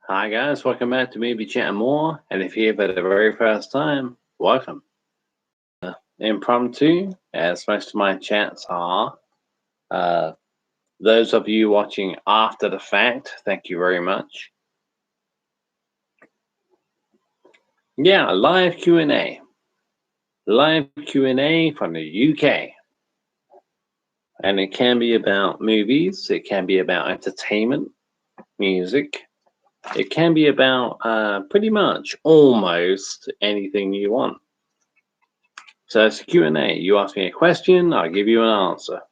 Hi guys, welcome back to Movie Chat and More. And if you're here for the very first time, welcome. Impromptu, as most of my chats are. Those of you watching after the fact, thank you very much. Yeah, live Q&A. Live Q&A from the UK. And it can be about movies, it can be about entertainment, music. It can be about pretty much almost anything you want. So it's a Q&A. You ask me a question, I'll give you an answer.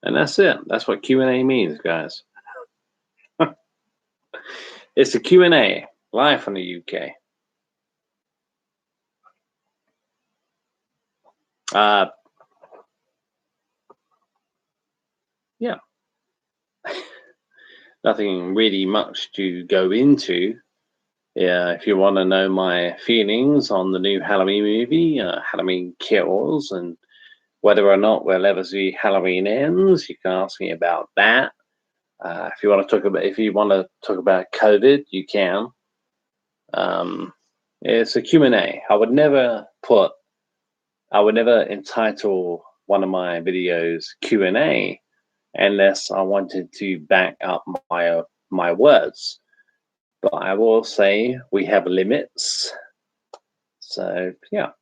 And that's it. That's what Q&A means, guys. It's a Q&A, live from the UK. Yeah. Nothing really much to go into. Yeah, if you want to know my feelings on the new Halloween movie, Halloween Kills, and whether or not we'll ever see Halloween Ends, you can ask me about that. If you want to talk about COVID, you can. It's a Q&A. I would never entitle one of my videos Q&A unless I wanted to back up my words. But I will say we have limits. So yeah.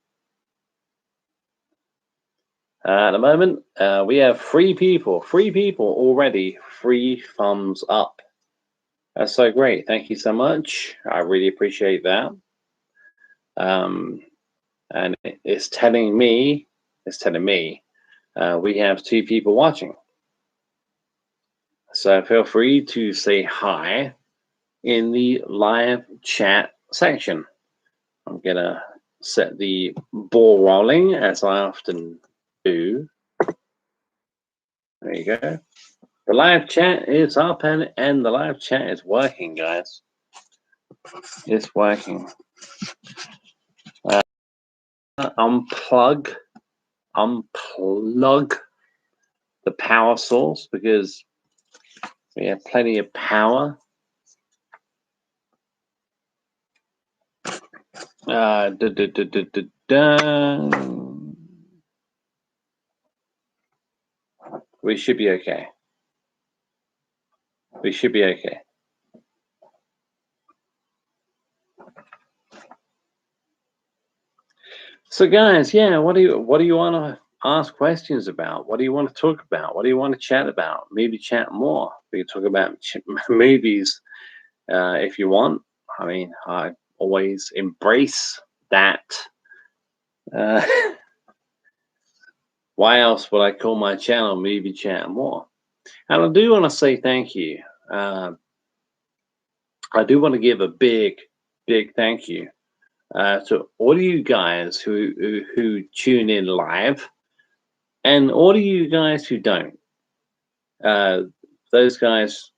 At the moment, we have 3 people already, 3 thumbs up. That's so great. Thank you so much. I really appreciate that. And it's telling me we have 2 people watching. So feel free to say hi in the live chat section. I'm gonna set the ball rolling as I often do. There you go. The live chat is up and the live chat is working, guys. It's working. Unplug the power source because we have plenty of power. We should be okay. We should be okay. So guys, yeah, what do you want to ask questions about? What do you want to talk about? What do you want to chat about? Maybe chat more. We can talk about movies if you want. I mean, I always embrace that. Why else would I call my channel Movie Chat More? And I do want to say thank you. I do want to give a big thank you to all of you guys who tune in live, and all of you guys who don't. Those guys,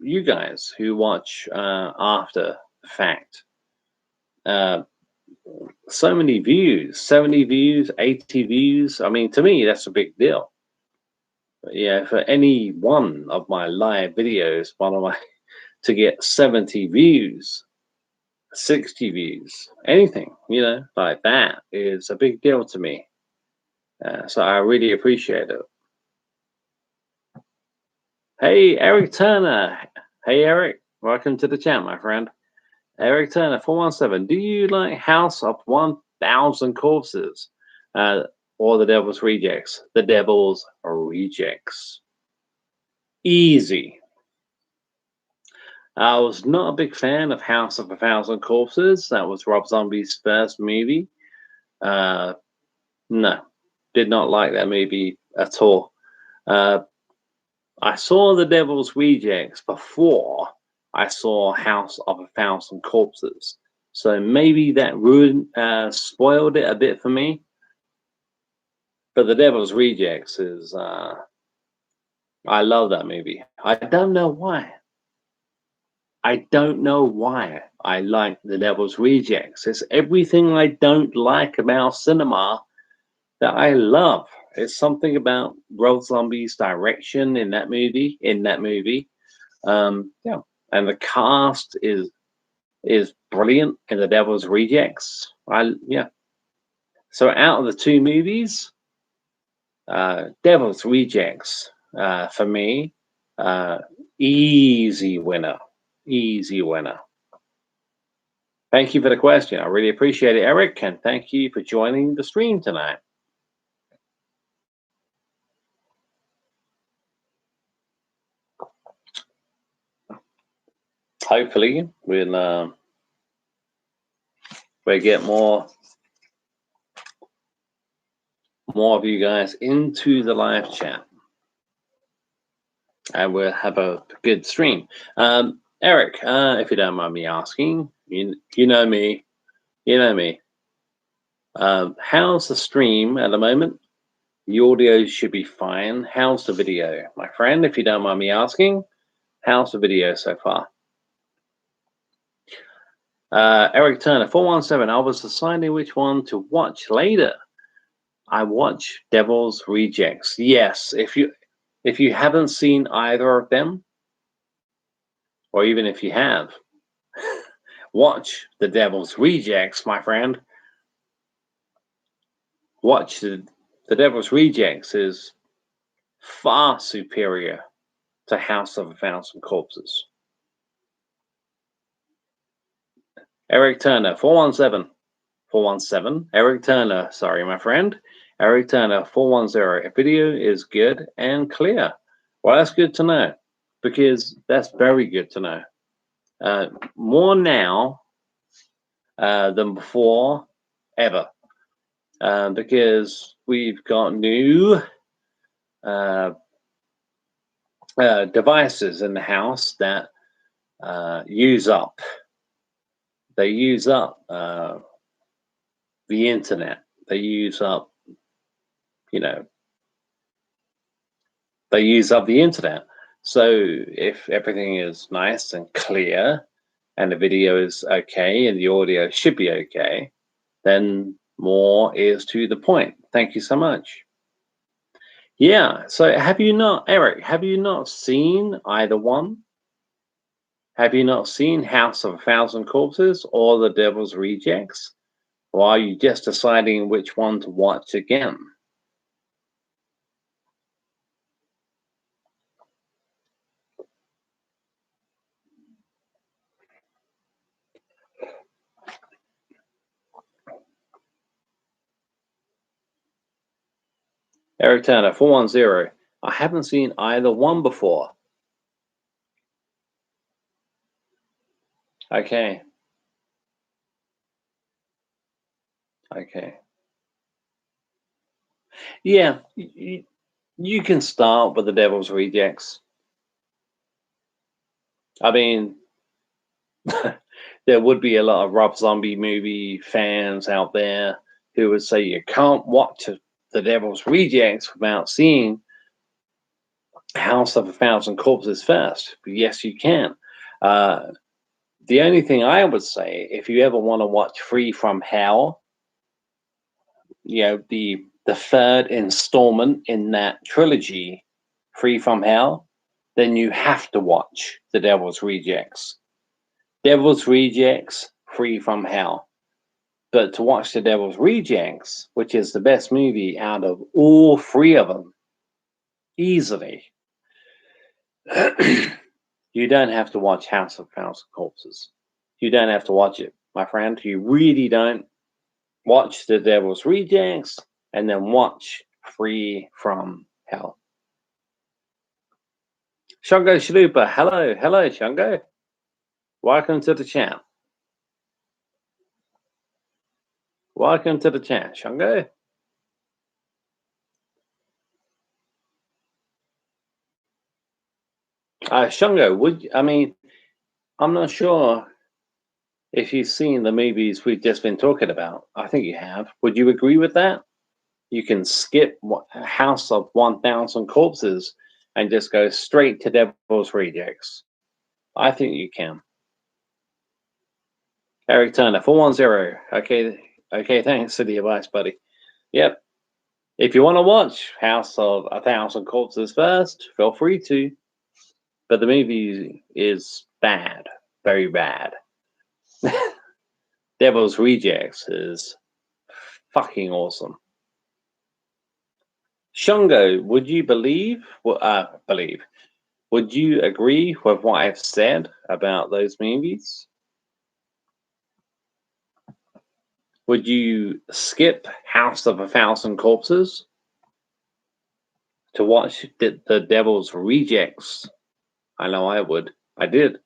you guys who watch after the fact. So many views, 70 views, 80 views. I mean, to me, that's a big deal. But yeah, for any one of my live videos, to get 70 views, 60 views, anything, like that is a big deal to me. So I really appreciate it. Hey, Eric Turner. Hey, Eric. Welcome to the chat, my friend. Eric Turner, 417. Do you like House of 1000 Corpses or The Devil's Rejects? The Devil's Rejects. Easy. I was not a big fan of House of 1000 Corpses. That was Rob Zombie's first movie. No, did not like that movie at all. I saw The Devil's Rejects before I saw House of 1000 Corpses. So maybe that spoiled it a bit for me. But The Devil's Rejects is, I love that movie. I don't know why. I don't know why I like The Devil's Rejects. It's everything I don't like about cinema that I love. It's something about Rob Zombie's direction in that movie. Yeah, and the cast is brilliant in The Devil's Rejects. Yeah. So out of the two movies, Devil's Rejects for me, easy winner. Easy winner. Thank you for the question. I really appreciate it, Eric, and thank you for joining the stream tonight. Hopefully, we'll get more of you guys into the live chat, and we'll have a good stream. Eric, if you don't mind me asking, you know me. How's the stream at the moment? The audio should be fine. How's the video, my friend? If you don't mind me asking, how's the video so far? Eric Turner, 417. I was deciding which one to watch later. I watch Devil's Rejects. Yes, if you haven't seen either of them, or even if you have, watch The Devil's Rejects, my friend. Watch The Devil's Rejects is far superior to House of a Thousand Corpses. Eric Turner, 417. Eric Turner, sorry, my friend. Eric Turner, 410. Video is good and clear. Well, that's good to know, because that's very good to know. More now than before, ever. Because we've got new devices in the house that use up the internet. They use up the internet. So if everything is nice and clear and the video is okay and the audio should be okay, then more is to the point. Thank you so much. Yeah, so Eric, have you not seen either one? Have you not seen House of a Thousand Corpses or The Devil's Rejects? Or are you just deciding which one to watch again? Eric Turner, 410. I haven't seen either one before. Okay. Yeah, you can start with The Devil's Rejects. I mean, there would be a lot of Rob Zombie movie fans out there who would say you can't watch The Devil's Rejects without seeing House of a Thousand Corpses first. But yes, you can. The only thing I would say, if you ever want to watch Free from Hell, the third installment in that trilogy, Free from Hell, then you have to watch The Devil's Rejects. Devil's Rejects, Free from Hell. But to watch The Devil's Rejects, which is the best movie out of all three of them, easily, you don't have to watch House of Thousand Corpses. You don't have to watch it, my friend. You really don't. Watch The Devil's Rejects and then watch Free from Hell. Shango Shalupa, hello, Shango. Welcome to the chat. Welcome to the chat, Shango. Shango, I'm not sure if you've seen the movies we've just been talking about. I think you have. Would you agree with that? You can skip House of 1,000 Corpses and just go straight to Devil's Rejects. I think you can. Eric Turner, 410. Okay, thanks for the advice, buddy. Yep. If you want to watch House of 1,000 Corpses first, feel free to. But the movie is bad, very bad. Devil's Rejects is fucking awesome. Shungo, would you would you agree with what I've said about those movies? Would you skip House of a Thousand Corpses to watch the Devil's Rejects? I know I would. I did.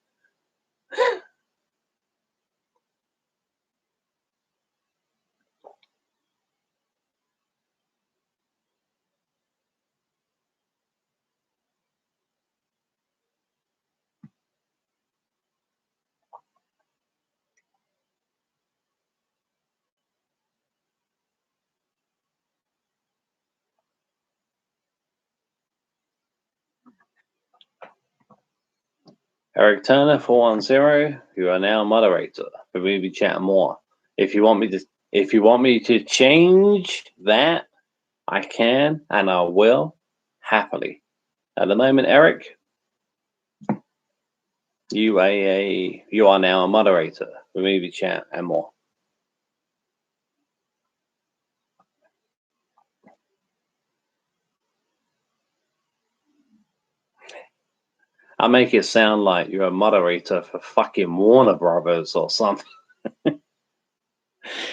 Eric Turner 410, you are now moderator for Movie Chat and More. If you want me to change that, I can and I will happily. At the moment, Eric, you are now a moderator for Movie Chat and More. I'll make it sound like you're a moderator for fucking Warner Brothers or something.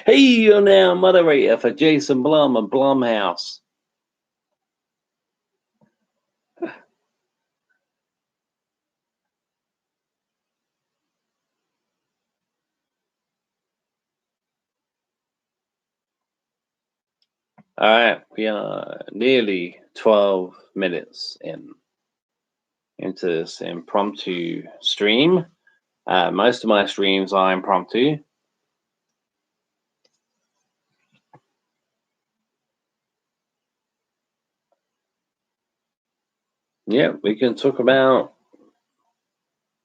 Hey, you're now a moderator for Jason Blum and Blumhouse. All right, we are nearly 12 minutes into this impromptu stream. Most of my streams are impromptu. Yeah, we can talk about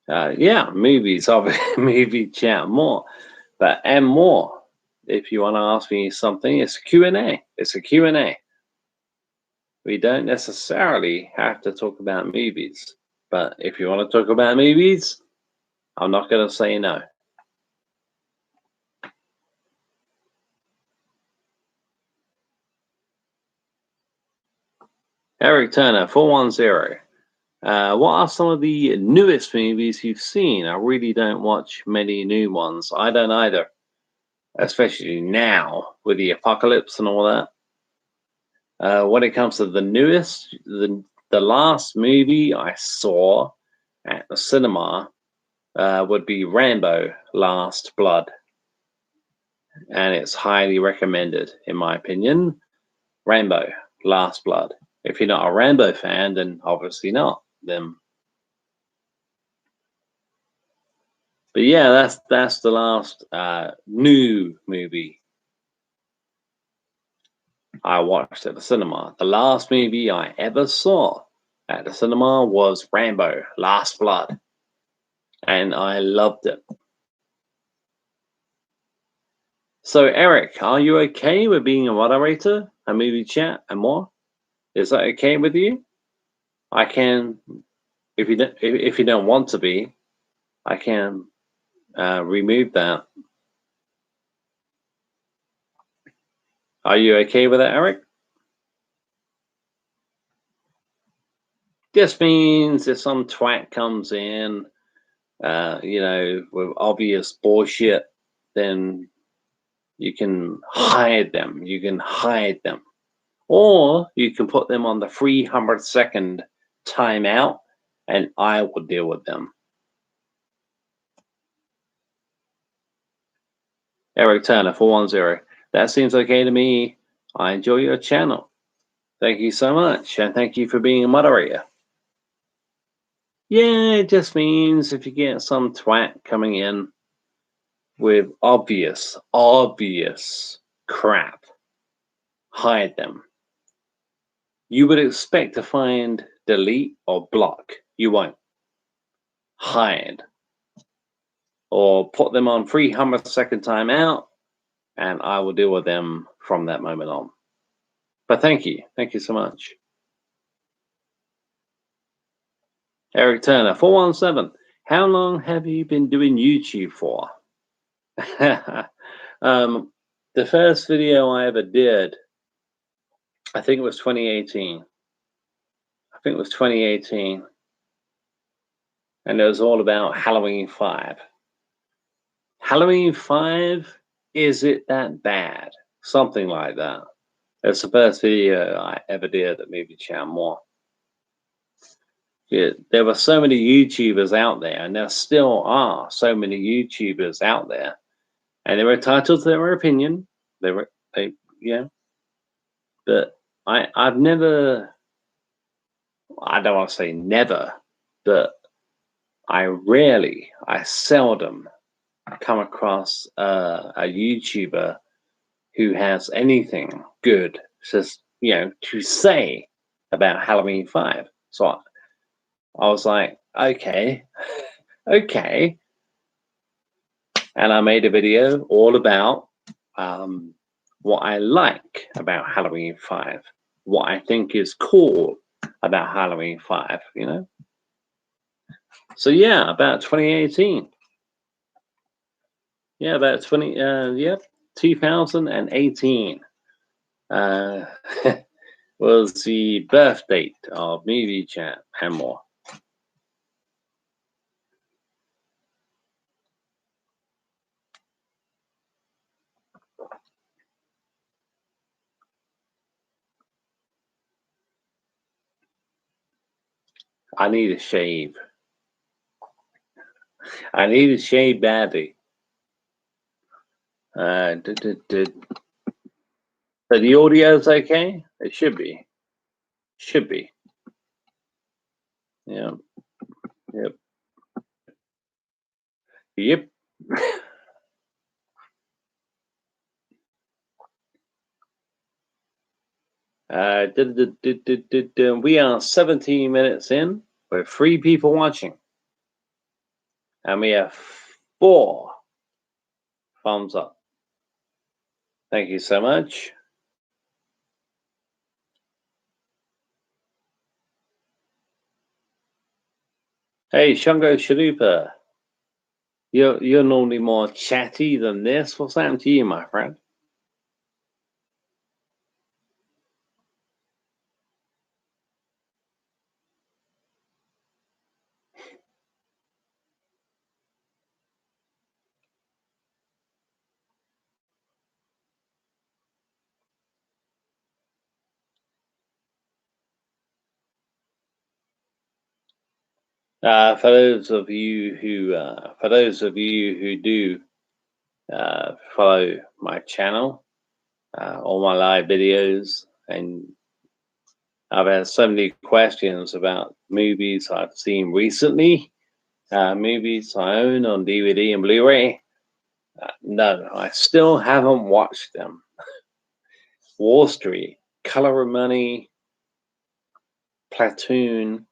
movies, obviously, movie chat more, and more. If you want to ask me something, it's a Q&A. It's a Q&A. We don't necessarily have to talk about movies, but if you want to talk about movies, I'm not going to say no. Eric Turner 410. What are some of the newest movies you've seen? I really don't watch many new ones. I don't either, especially now with the apocalypse and all that. When it comes to the newest, the last movie I saw at the cinema would be Rambo: Last Blood, and it's highly recommended, in my opinion. Rambo: Last Blood. If you're not a Rambo fan, then obviously not. Then, but yeah, that's the last new movie I watched at the cinema. The last movie I ever saw at the cinema was Rambo: Last Blood, and I loved it. So, Eric, are you okay with being a moderator, a movie chat, and more? Is that okay with you? I can, if you don't want to be, I can remove that. Are you okay with that, Eric? Just means if some twat comes in, with obvious bullshit, then you can hide them. You can hide them. Or you can put them on the 300-second timeout, and I will deal with them. Eric Turner 410. That seems okay to me. I enjoy your channel. Thank you so much, and thank you for being a moderator. Yeah, it just means if you get some twat coming in with obvious crap, hide them. You would expect to find delete or block. You won't. Hide. Or put them on 300-second timeout, and I will deal with them from that moment on. But thank you. Thank you so much. Eric Turner 417. How long have you been doing YouTube for? The first video I ever did, I think it was 2018. I think it was 2018. And it was all about Halloween 5. Halloween 5, is it that bad? Something like that. It's the first video I ever did at Movie Channel. Yeah, there were so many YouTubers out there, and there still are so many YouTubers out there, and they were entitled to their opinion. Yeah. But I've never, I don't want to say never, but I seldom come across a YouTuber who has anything good to say about Halloween 5. So I was like, okay, okay. And I made a video all about what I like about Halloween 5, what I think is cool about Halloween 5, So yeah, about 2018. Yeah, about 2018 was the birth date of Movie Chat and more. I need a shave. I need a shave badly. So the audio's okay? It should be. Should be. Yeah. Yep. Yep. We are 17 minutes in with 3 people watching. And we have 4 thumbs up. Thank you so much. Hey, Shungo Chalupa. You're normally more chatty than this. What's happened to you, my friend? For those of you who do follow my channel, all my live videos, and I've had so many questions about movies I've seen recently, movies I own on DVD and Blu-ray. No, I still haven't watched them. Wall Street, Color of Money, Platoon.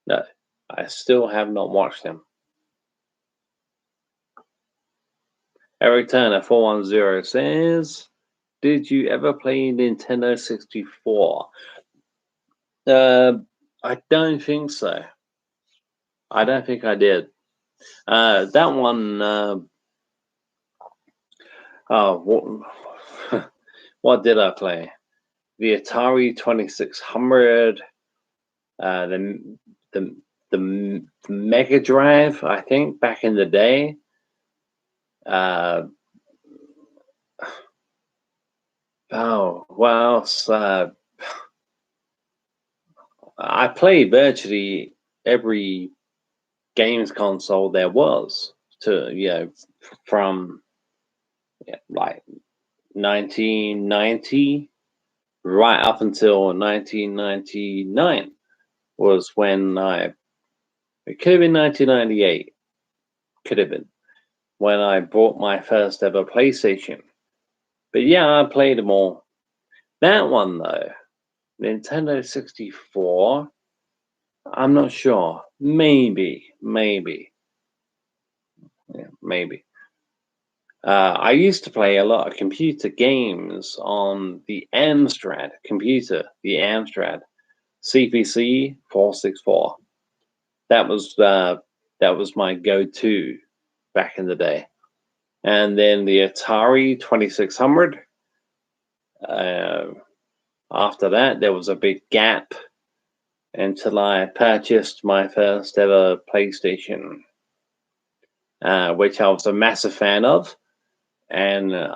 No, I still have not watched them. Eric Turner 410 says, "Did you ever play Nintendo 64?" I don't think so. I don't think I did. That one. What did I play? The Atari 2600. The Mega Drive, I think, back in the day. What else? I played virtually every games console there was from like 1990 right up until 1999 was when it could have been 1998, could have been when I bought my first ever PlayStation. But yeah, I played them all. That one though, Nintendo 64, I'm not sure. Maybe. Yeah, maybe. I used to play a lot of computer games on the Amstrad computer, the Amstrad CPC 464. That was That was my go-to back in the day. And then the Atari 2600. After that, there was a big gap until I purchased my first ever PlayStation, which I was a massive fan of. And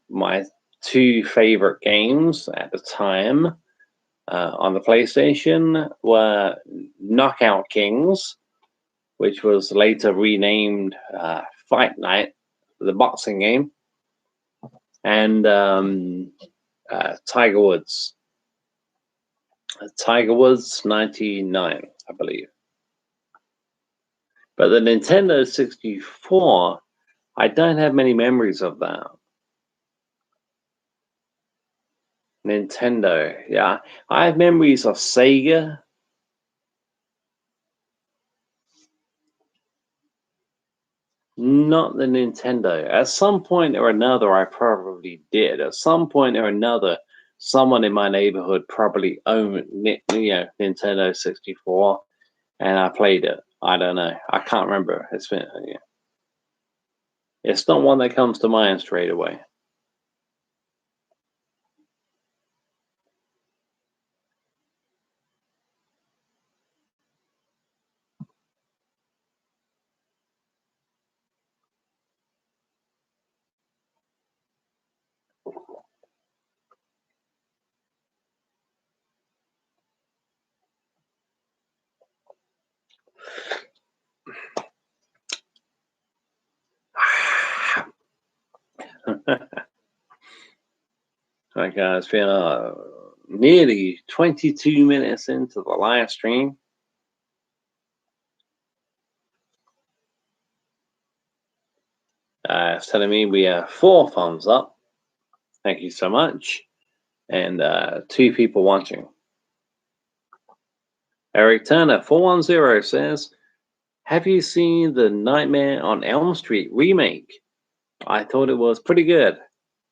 my two favorite games at the time on the PlayStation were Knockout Kings, which was later renamed Fight Night, the boxing game, and Tiger Woods. Tiger Woods 99, I believe. But the Nintendo 64, I don't have many memories of that. Nintendo, yeah. I have memories of Sega. Not the Nintendo. At some point or another, I probably did. At some point or another, someone in my neighborhood probably owned, Nintendo 64, and I played it. I don't know. I can't remember. It's been, It's not one that comes to mind straight away. Okay, it's been nearly 22 minutes into the live stream. It's telling me we have 4 thumbs up. Thank you so much. And 2 people watching. Eric Turner 410 says, have you seen the Nightmare on Elm Street remake? I thought it was pretty good,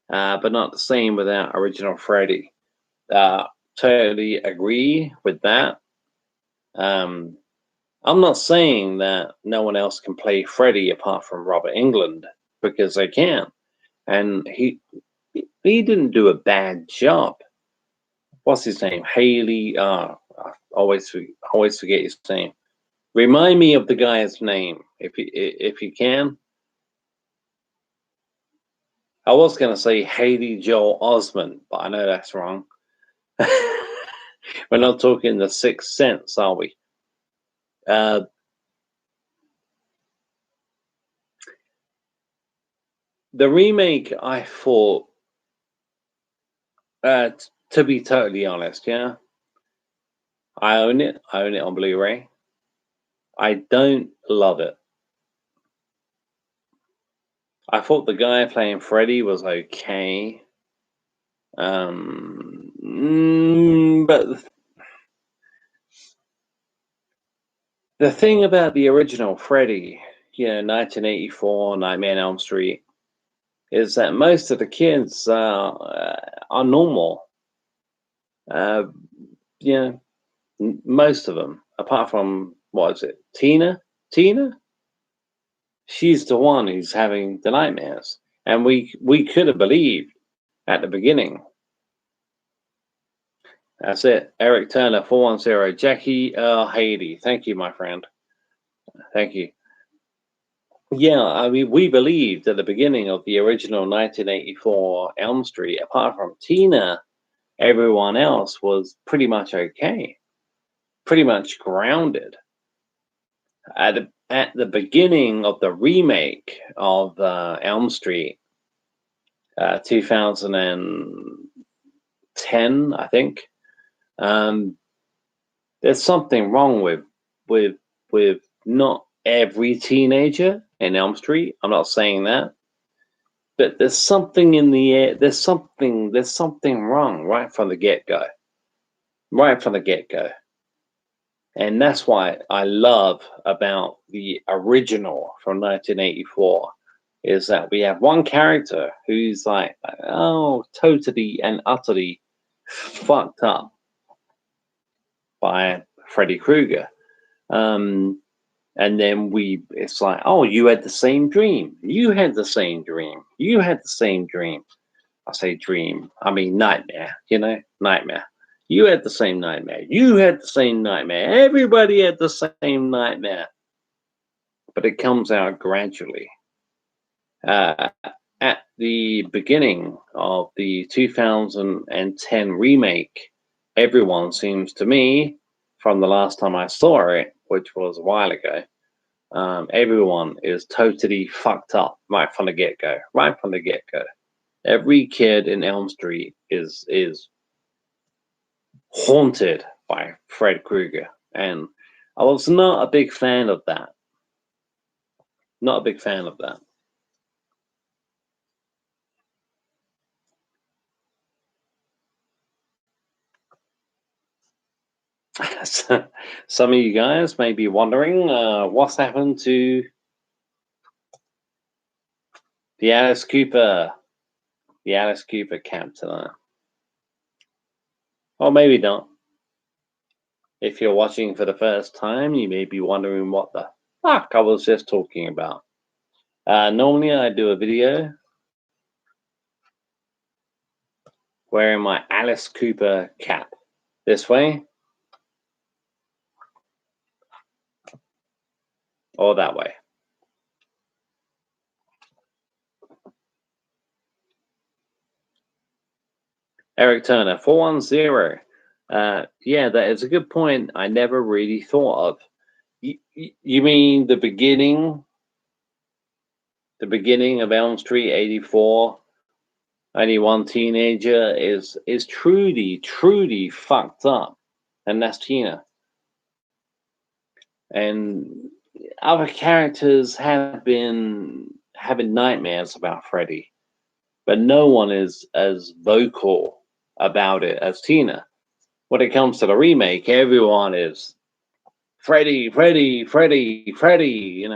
but not the same without original Freddy. Totally agree with that. I'm not saying that no one else can play Freddy apart from Robert Englund, because they can. And he didn't do a bad job. What's his name? Haley. I always forget his name. Remind me of the guy's name, if you can. I was going to say Haley Joel Osment, but I know that's wrong. We're not talking The Sixth Sense, are we? The remake, I thought, to be totally honest, yeah, I own it. I own it on Blu-ray. I don't love it. I thought the guy playing Freddy was okay. But the thing about the original Freddy, 1984, Nightmare on Elm Street, is that most of the kids are normal. Most of them, apart from, what is it, Tina? She's the one who's having the nightmares. And we could have believed at the beginning. That's it. Eric Turner, 410. Jackie Haiti. Thank you, my friend. Thank you. Yeah, I mean, we believed at the beginning of the original 1984 Elm Street, apart from Tina, everyone else was pretty much okay. Pretty much grounded. At the beginning of the remake of Elm Street, 2010, I think, there's something wrong with not every teenager in Elm Street. I'm not saying that, but there's something in the air. There's something wrong right from the get-go. Right from the get-go. And that's why I love about the original from 1984 is that we have one character who's like, totally and utterly fucked up by Freddy Krueger. And then it's like, oh, you had the same dream. You had the same dream. You had the same dream. I say dream, I mean nightmare, nightmare. You had the same nightmare. You had the same nightmare. Everybody had the same nightmare. But it comes out gradually. At the beginning of the 2010 remake, everyone seems to me, from the last time I saw it, which was a while ago, everyone is totally fucked up right from the get-go. Right from the get-go. Every kid in Elm Street is haunted by Fred Krueger, and I was not a big fan of that. Not a big fan of that. Some of you guys may be wondering what's happened to the Alice Cooper camp tonight. Or maybe not. If you're watching for the first time, you may be wondering what the fuck I was just talking about. Normally I do a video wearing my Alice Cooper cap this way or that way. Eric Turner, 410. Yeah, that is a good point. I never really thought of. You mean the beginning? The beginning of Elm Street, 84. Only one teenager is truly fucked up, and that's Tina. And other characters have been having nightmares about Freddy, but no one is as vocal about it as Tina. When it comes to the remake, everyone is Freddy, Freddy, Freddy, Freddy,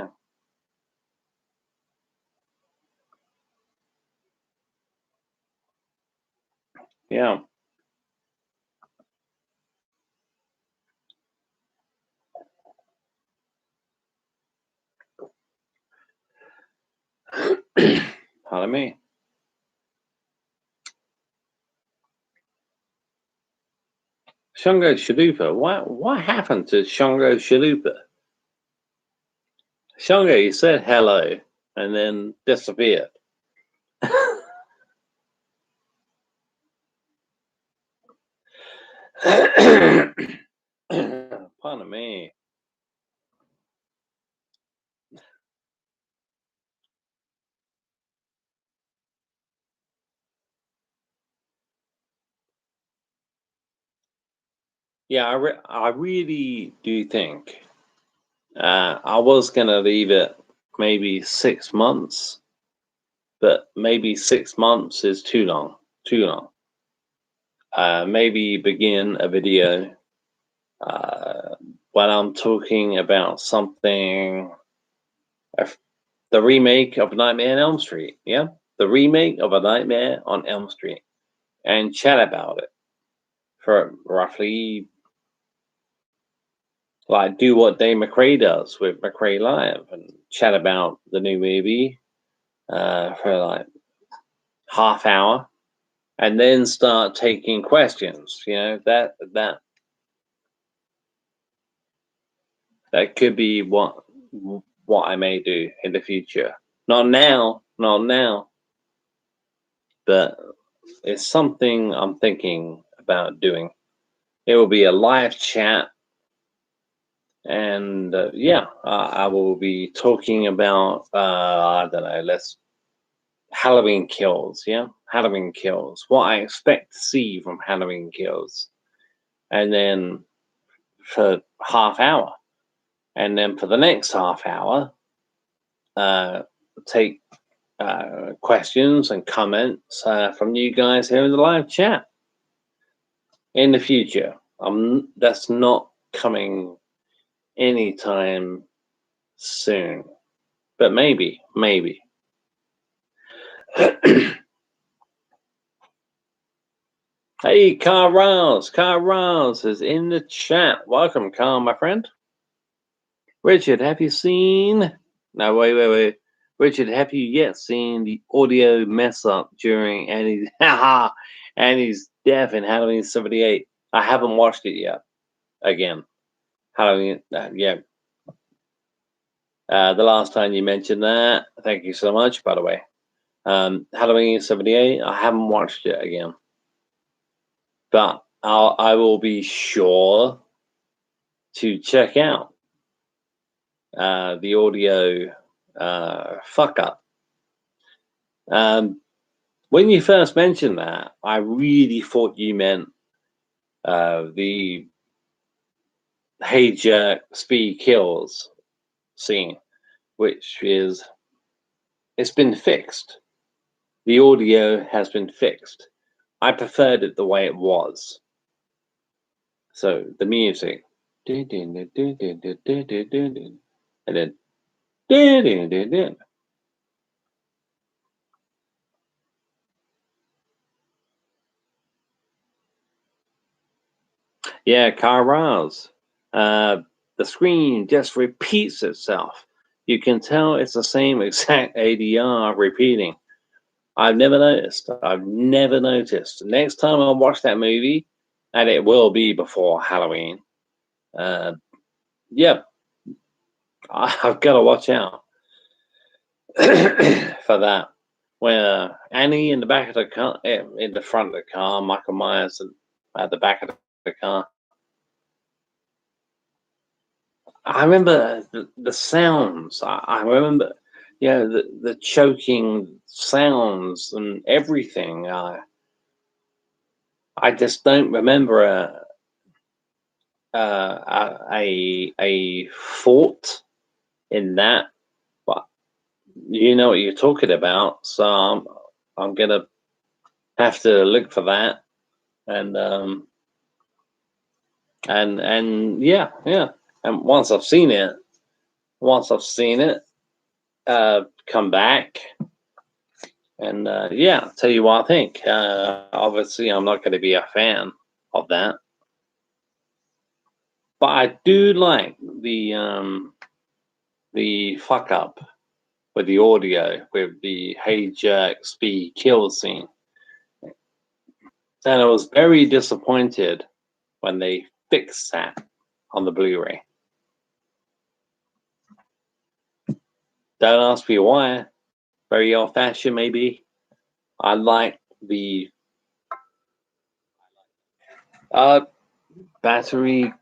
Yeah. Pardon me. Shango Shalupa. What happened to Shango Shalupa? Shango, you said hello and then disappeared. Pardon me. Yeah, I really do think I was gonna leave it maybe 6 months, but maybe 6 months is too long. Too long. Maybe begin a video when I'm talking about something, the remake of Nightmare on Elm Street. Yeah, the remake of A Nightmare on Elm Street, and chat about it for roughly, like, do what Dave McRae does with McRae Live and chat about the new movie for like half hour, and then start taking questions. That could be what I may do in the future. Not now, but it's something I'm thinking about doing. It will be a live chat, and I will be talking about I don't know, let's Halloween Kills. Yeah, Halloween Kills. What I expect to see from Halloween Kills, and then for half hour, and then for the next half hour, take questions and comments from you guys here in the live chat. In the future, that's not coming anytime soon, but maybe. Hey, Carl Rouse is in the chat. Welcome, Carl, my friend. Richard, have you seen? No, wait. Richard, have you yet seen the audio mess up during Annie's death in Halloween '78? I haven't watched it yet. Again, Halloween. Yeah. The last time you mentioned that, thank you so much, by the way. Halloween '78. I haven't watched it again, but I will be sure to check out the audio fuck up. When you first mentioned that, I really thought you meant the Hey Jerk Speed Kills scene, which is it's been fixed. The audio has been fixed. I preferred it the way it was. So the music, and then yeah, Kairaz. The screen just repeats itself. You can tell it's the same exact ADR repeating. I've never noticed. I've never noticed. Next time I watch that movie, and it will be before Halloween, uh, yeah, I've got to watch out for that. Where Annie in the back of the car, in the front of the car, Michael Myers at the back of the car. I remember the sounds. I remember, the choking sounds and everything. I just don't remember a fault in that. But you know what you're talking about, so I'm gonna have to look for that. And yeah. And once I've seen it, come back and tell you what I think. Obviously, I'm not going to be a fan of that, but I do like the fuck up with the audio with the Hey Jerk Speed Kill scene, and I was very disappointed when they fixed that on the Blu-ray. Don't ask me why. Very old-fashioned, maybe. I like the battery.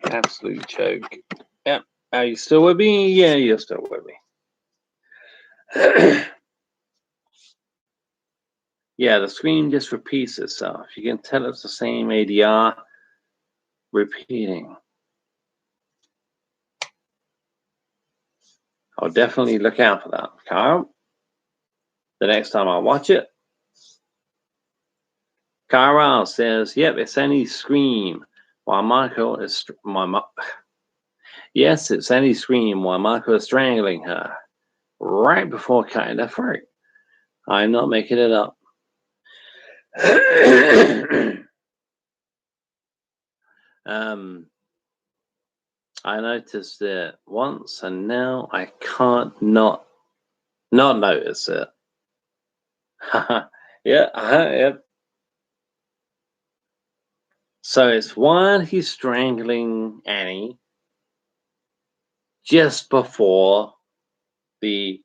Absolute choke. Yep. Are you still with me? Yeah, you're still with me. Yeah, the screen just repeats itself. You can tell it's the same ADR repeating. I'll definitely look out for that, Kyle. The next time I watch it. Kyle says, "Yep, it's Annie's scream while Michael is Yes, it's Annie's scream while Michael is strangling her right before cutting her throat. I'm not making it up." I noticed it once, and now I can't not notice it. Yeah. So it's while he's strangling Annie just before the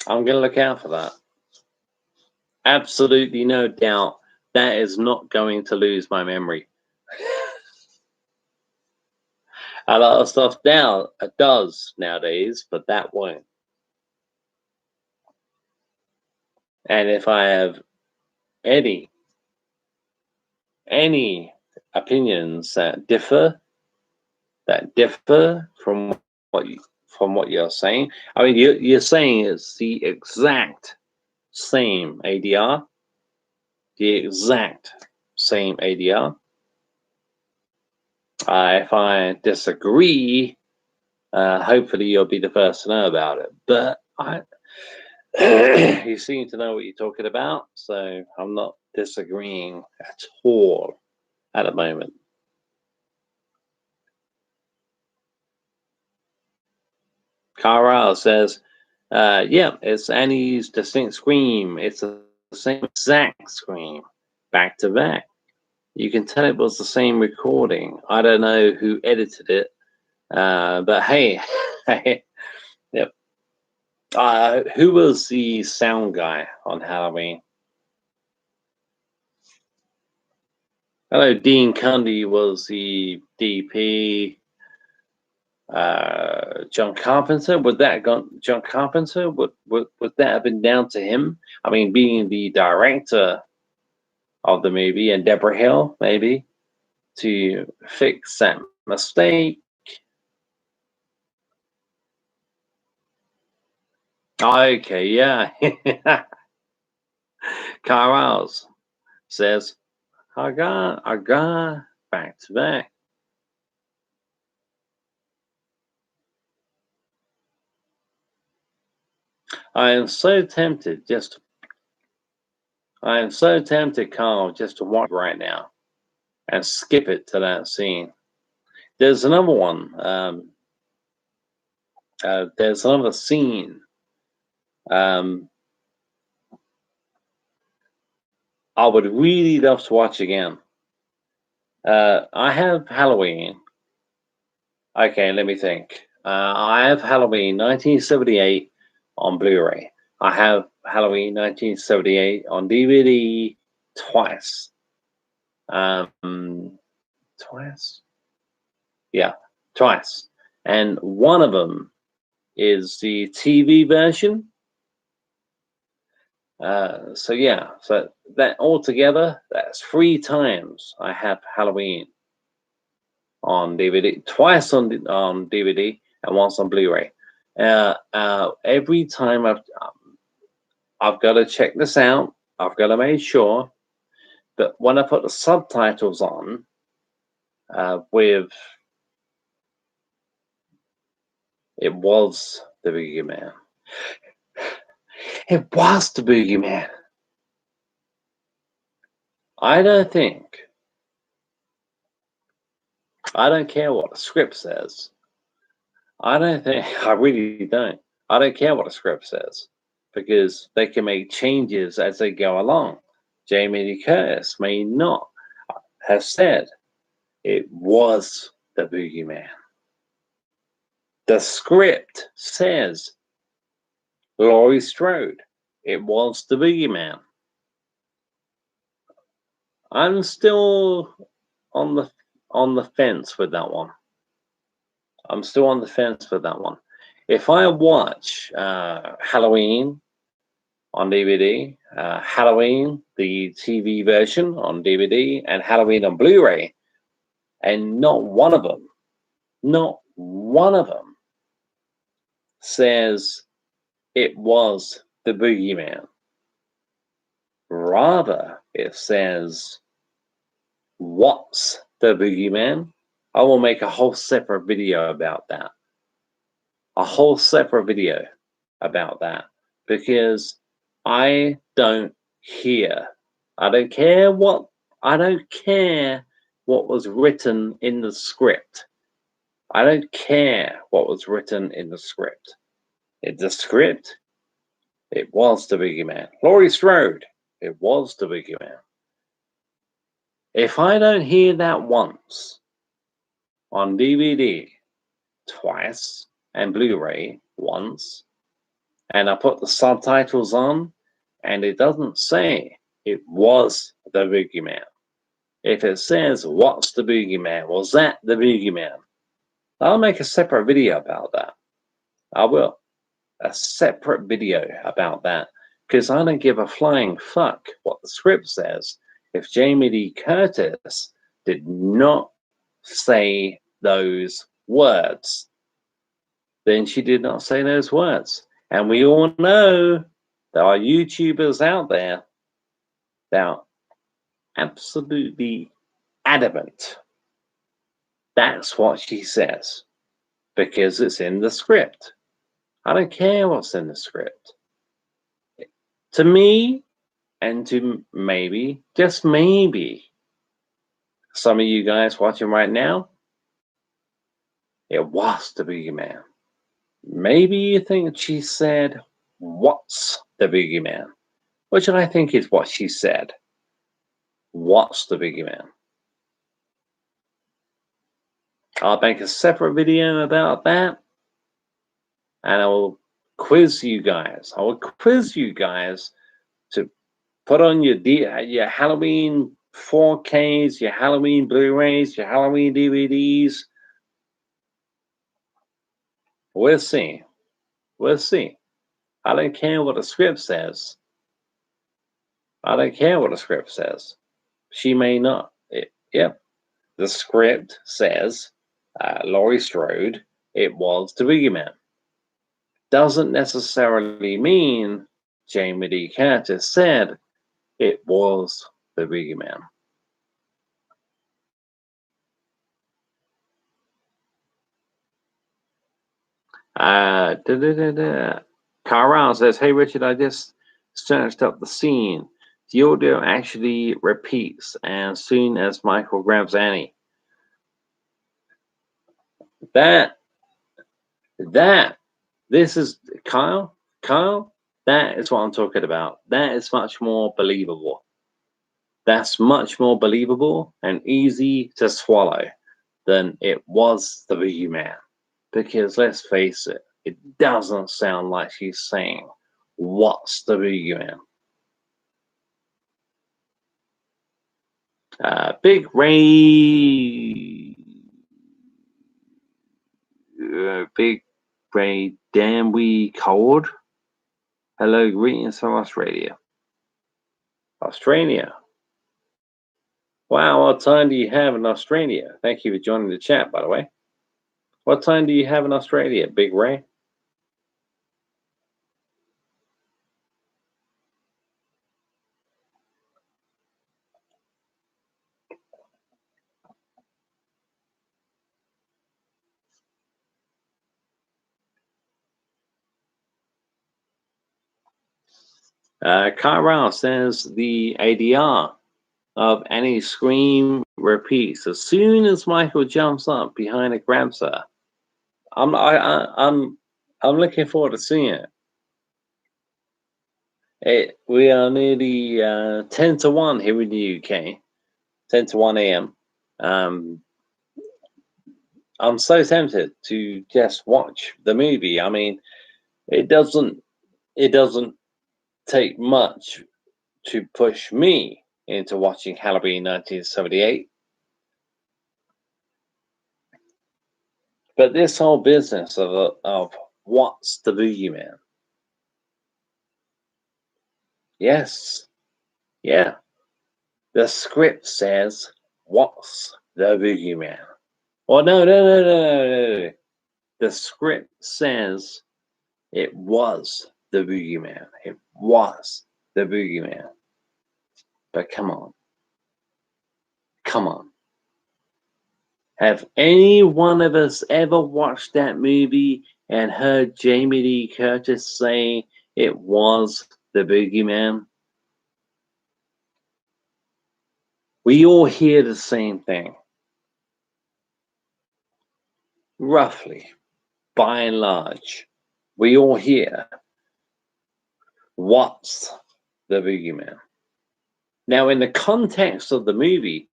I'm gonna look out for that. Absolutely no doubt that is not going to lose my memory. A lot of stuff now does nowadays, but that won't. And if I have any opinions that differ from what you're saying, I mean, you're saying it's the exact same ADR, the exact same ADR. If I disagree, hopefully you'll be the first to know about it. But You seem to know what you're talking about, so I'm not disagreeing at all at the moment. Carl says, yeah, it's Annie's distinct scream. It's the same exact scream, back to back. You can tell it was the same recording. I don't know who edited it, but hey, yep. Who was the sound guy on Halloween? Hello, Dean Cundy was the DP. John Carpenter, would that have gone? John Carpenter, would that have been down to him? I mean, being the director of the movie, and Deborah Hill, maybe, to fix that mistake. Okay, yeah. Carls says, I got, back to back. I am so tempted Carl, just to watch right now and skip it to that scene. There's another one. There's another scene. I would really love to watch again. I have Halloween. Okay, let me think. I have Halloween 1978 on Blu-ray. I have Halloween 1978 on DVD twice. Twice? Yeah, twice. And one of them is the TV version. So yeah, so that altogether, that's 3 times I have Halloween on DVD, twice on DVD, and once on Blu-ray. Every time I've got to check this out. I've got to make sure. But when I put the subtitles on, with it was the Boogeyman. It was the Boogeyman. I don't care what the script says. I really don't. I don't care what the script says because they can make changes as they go along. Jamie Lee Curtis may not have said it was the Boogeyman. The script says Laurie Strode. It was the Boogeyman. I'm still on the fence with that one. I'm still on the fence with that one. If I watch Halloween on DVD, Halloween, the TV version on DVD, and Halloween on Blu-ray, and not one of them says it was the Boogeyman. Rather, it says, what's the Boogeyman? I will make a whole separate video about that. Because I don't hear. I don't care what was written in the script. I don't care what was written in the script. In the script, it was the Boogeyman. Laurie Strode, it was the Boogeyman. If I don't hear that once on DVD twice and Blu-ray once, and I put the subtitles on, and it doesn't say it was the Boogeyman. If it says, what's the Boogeyman? Was that the Boogeyman? I'll make a separate video about that. I will. A separate video about that. Because I don't give a flying fuck what the script says. If Jamie Lee Curtis did not say those words, then she did not say those words. And we all know there are YouTubers out there that are absolutely adamant that's what she says because it's in the script. I don't care what's in the script. To me, and to maybe, just maybe, some of you guys watching right now, it was the boogeyman. Maybe you think she said, "What's the boogeyman?" Which I think is what she said. What's the boogeyman? I'll make a separate video about that, and I will quiz you guys. I will quiz you guys to put on your Halloween 4Ks, your Halloween Blu-rays, your Halloween DVDs. We'll see. We'll see. I don't care what the script says. I don't care what the script says. She may not. Yep. The script says Laurie Strode, it was the boogeyman. Doesn't necessarily mean Jamie Lee Curtis said it was the boogeyman. Carl says, "Hey Richard, I just searched up the scene. The audio actually repeats as soon as Michael grabs Annie." This is Kyle, that is what I'm talking about. That is much more believable. That's much more believable and easy to swallow than it was the boogeyman. Because let's face it, it doesn't sound like she's saying, "What's the boogeyman?" Big Ray, damn we cold. Hello, greetings from Australia. Australia. Wow, what time do you have in Australia? Thank you for joining the chat, by the way. What time do you have in Australia, Big Ray? Kyle says the ADR of any scream repeats as soon as Michael jumps up behind and grabs her. I'm looking forward to seeing it. We are nearly 10-1 here in the UK, 10-1 a.m. I'm so tempted to just watch the movie. I mean, it doesn't take much to push me into watching Halloween 1978. But this whole business of what's the boogeyman? Yes, yeah. The script says, "What's the boogeyman?" Well, no. The script says it was the boogeyman. It was the boogeyman. But come on. Have any one of us ever watched that movie and heard Jamie Lee Curtis say it was the boogeyman? We all hear the same thing. Roughly, by and large, we all hear, "What's the boogeyman?" Now, in the context of the movie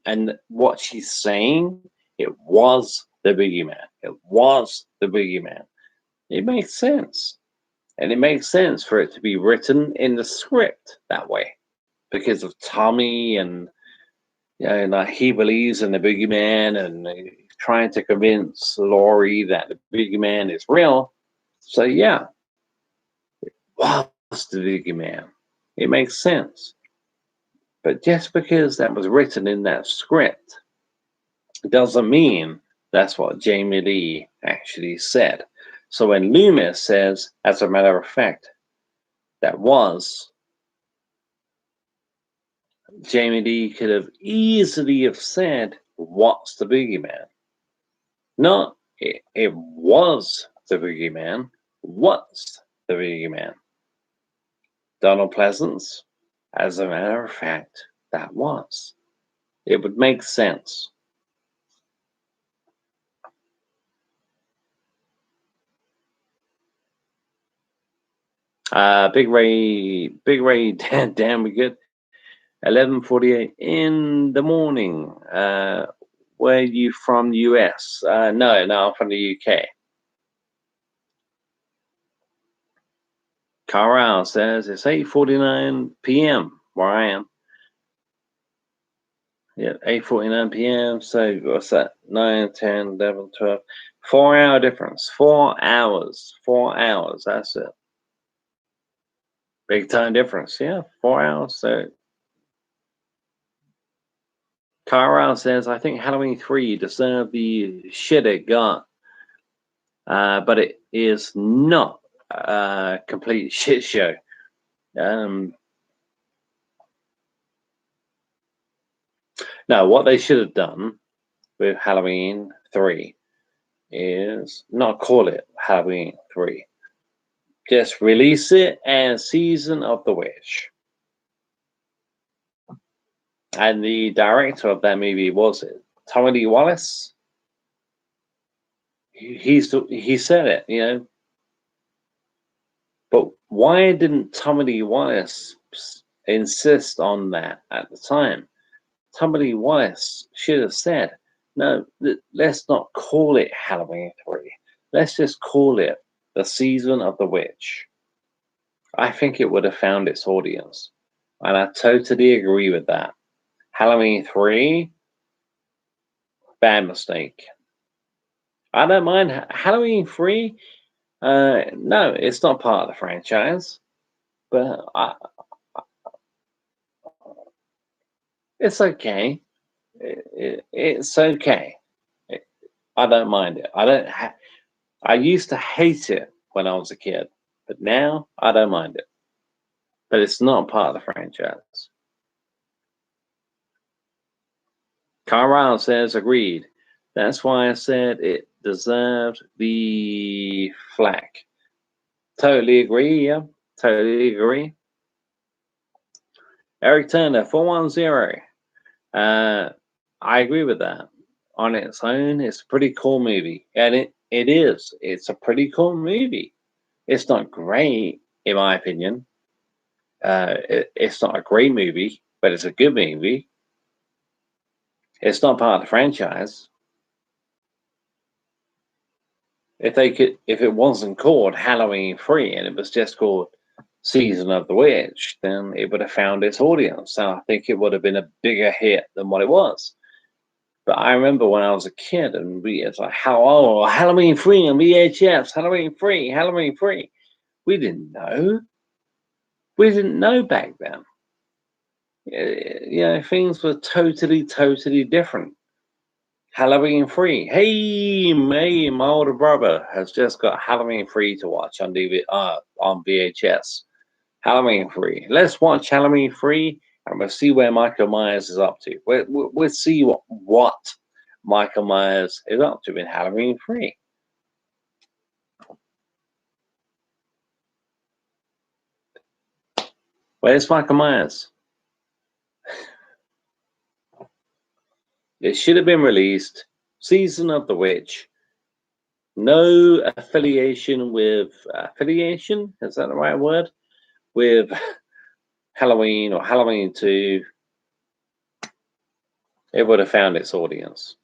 and what she's saying, it was the boogeyman. It was the boogeyman. It makes sense. And it makes sense for it to be written in the script that way because of Tommy and like he believes in the boogeyman and trying to convince Laurie that the boogeyman is real. So yeah, what's the boogeyman? It makes sense. But just because that was written in that script doesn't mean that's what Jamie Lee actually said. So when Loomis says, as a matter of fact, that was, Jamie Lee could have easily have said, "What's the boogeyman?" Not it was the boogeyman. What's the boogeyman? Donald Pleasance? As a matter of fact, that was. It would make sense. Big Ray, damn, we good. 11:48 in the morning. Where are you from? US? No, I'm from the UK. Carl says it's 8:49 p.m. where I am. Yeah, 8:49 p.m. So what's that? 9, 10, 11, 12. 4 hour difference. 4 hours. 4 hours. That's it. Big time difference. Yeah, 4 hours. So Carl says, I think Halloween 3 deserved the shit it got. But it is not a complete shit show. No, what they should have done with Halloween 3 is not call it Halloween 3. Just release it as Season of the Witch. And the director of that movie was it Tommy Lee Wallace? He said it, you know. But why didn't Tommy Lee Wallace insist on that at the time? Tommy Lee Wallace should have said, no, let's not call it Halloween 3. Let's just call it the Season of the Witch. I think it would have found its audience. And I totally agree with that. Halloween 3, bad mistake. I don't mind Halloween 3. No, it's not part of the franchise. But it's okay. It's okay. I don't mind it. I used to hate it when I was a kid, but now I don't mind it. But it's not part of the franchise. Carl says agreed. That's why I said it deserved the flack. Totally agree. Yeah, totally agree. Eric Turner 410. I agree with that. On its own, it's a pretty cool movie, and it is. It's a pretty cool movie. It's not great, in my opinion. It's not a great movie, but it's a good movie. It's not part of the franchise. If it wasn't called Halloween 3 and it was just called Season of the Witch, then it would have found its audience. So I think it would have been a bigger hit than what it was. But I remember when I was a kid and it's like, Halloween 3 on VHS, Halloween 3, Halloween 3. We didn't know. We didn't know back then. You know, things were totally, totally different. Halloween 3. Hey, my older brother has just got Halloween 3 to watch on on VHS. Halloween 3. Let's watch Halloween 3 and we'll see where Michael Myers is up to. We'll see what Michael Myers is up to in Halloween 3. Where's Michael Myers? It should have been released. Season of the Witch. No affiliation with affiliation. Is that the right word? With Halloween or Halloween 2. It would have found its audience.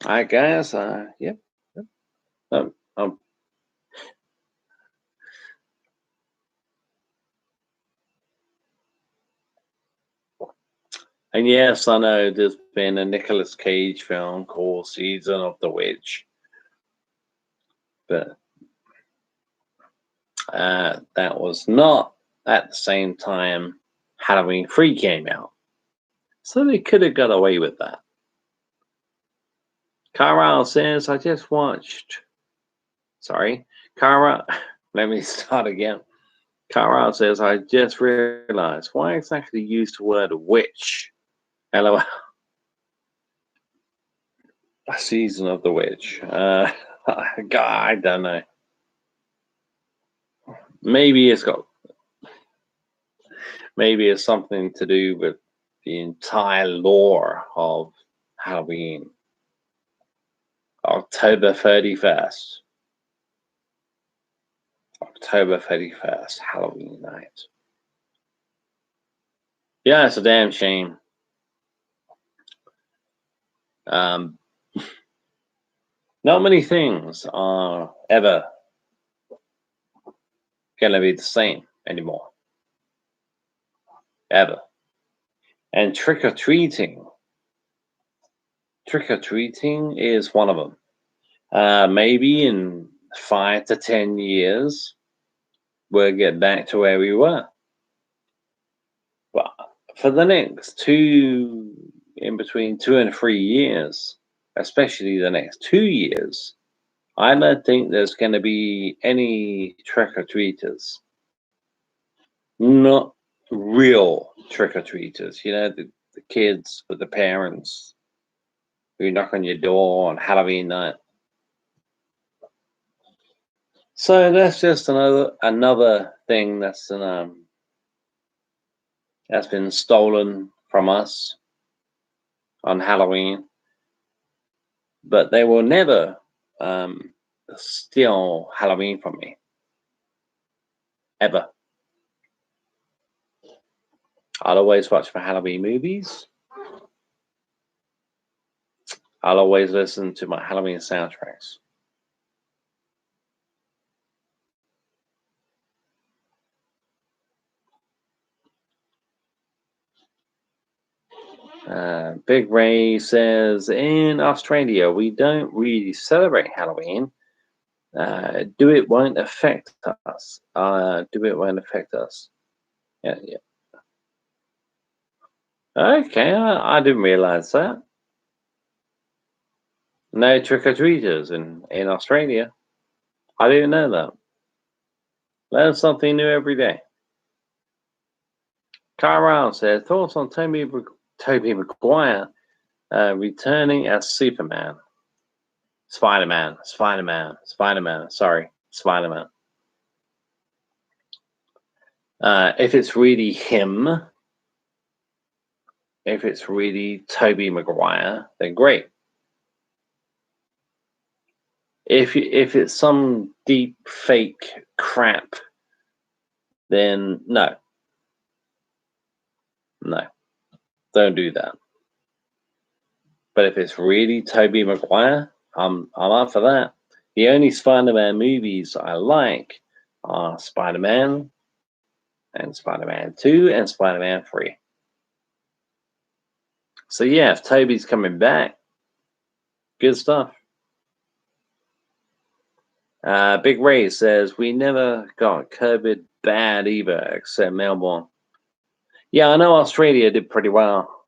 I guess. Yep. And yes, I know there's been a Nicolas Cage film called Season of the Witch, but that was not at the same time Halloween 3 came out. So they could have got away with that. Carl says, I just watched. Sorry. Carl, let me start again. Carl says, I just realized why exactly use the word witch? LOL. Season of the Witch. God, I don't know. maybe it's something to do with the entire lore of Halloween. October 31st. October 31st, Halloween night. Yeah, it's a damn shame. Not many things are ever going to be the same anymore. Ever. And trick-or-treating is one of them. Maybe in 5 to 10 years, we'll get back to where we were. But for the next in between 2 and 3 years, especially the next 2 years, I don't think there's going to be any trick-or-treaters. Not real trick-or-treaters, the kids with the parents who knock on your door on Halloween night. So that's just another thing that's been stolen from us on Halloween. But they will never steal Halloween from me. Ever. I'll always watch for Halloween movies. I'll always listen to my Halloween soundtracks. Big Ray says, in Australia, we don't really celebrate Halloween. Do it won't affect us. Yeah. Okay, I didn't realize that. No trick-or-treaters in Australia. I didn't know that. Learn something new every day. Kyle says, thoughts on Tobey Maguire returning as Superman. Spider-Man. Sorry, Spider-Man. If it's really him, if it's really Tobey Maguire, then great. If it's some deep fake crap, then no, don't do that. But if it's really Tobey Maguire, I'm up for that. The only Spider-Man movies I like are Spider-Man and Spider-Man 2 and Spider-Man 3. So yeah, if Tobey's coming back, good stuff. Big Ray says, we never got COVID bad either, except Melbourne. Yeah, I know Australia did pretty well.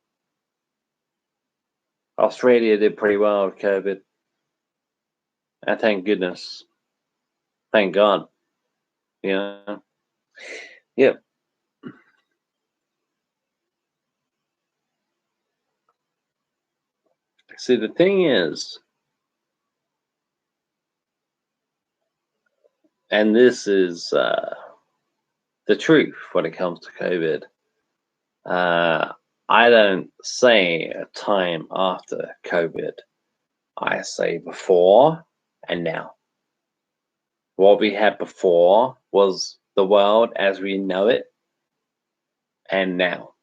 Australia did pretty well with COVID. And thank goodness. Thank God. Yep. See, the thing is, and this is the truth when it comes to COVID, I don't say a time after COVID. I say before and now. What we had before was the world as we know it, and now.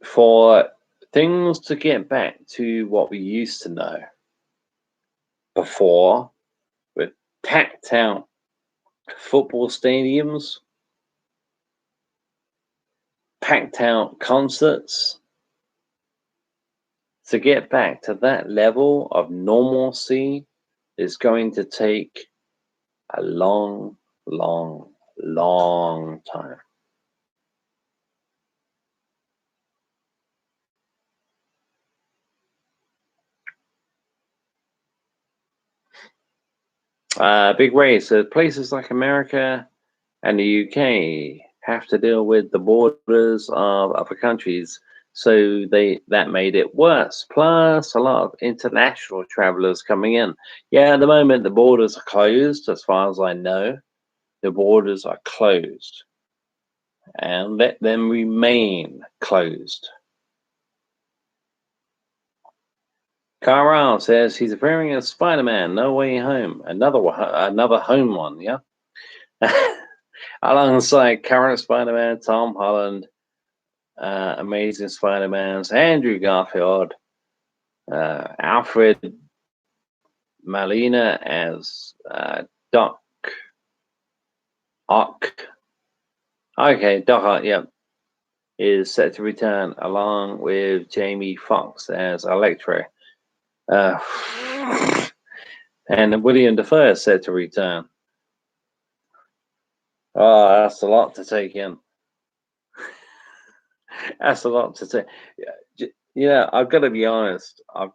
For things to get back to what we used to know before, with packed out football stadiums, packed out concerts, to get back to that level of normalcy is going to take a long, long, long time. Big Ray says places like America and the UK have to deal with the borders of other countries So that made it worse. Plus, a lot of international travelers coming in. Yeah, at the moment the borders are closed, as far as I know. The borders are closed, and let them remain closed. Carl says he's appearing as Spider-Man, No Way Home. Another home one, yeah. Alongside current Spider-Man, Tom Holland, Amazing Spider-Man's Andrew Garfield, Alfred Molina as Doc Ock. Okay, Doc Ock, yep, is set to return along with Jamie Foxx as Electro. And William Dafoe is set to return. Oh, that's a lot to take in. That's a lot to take. Yeah, I've got to be honest. I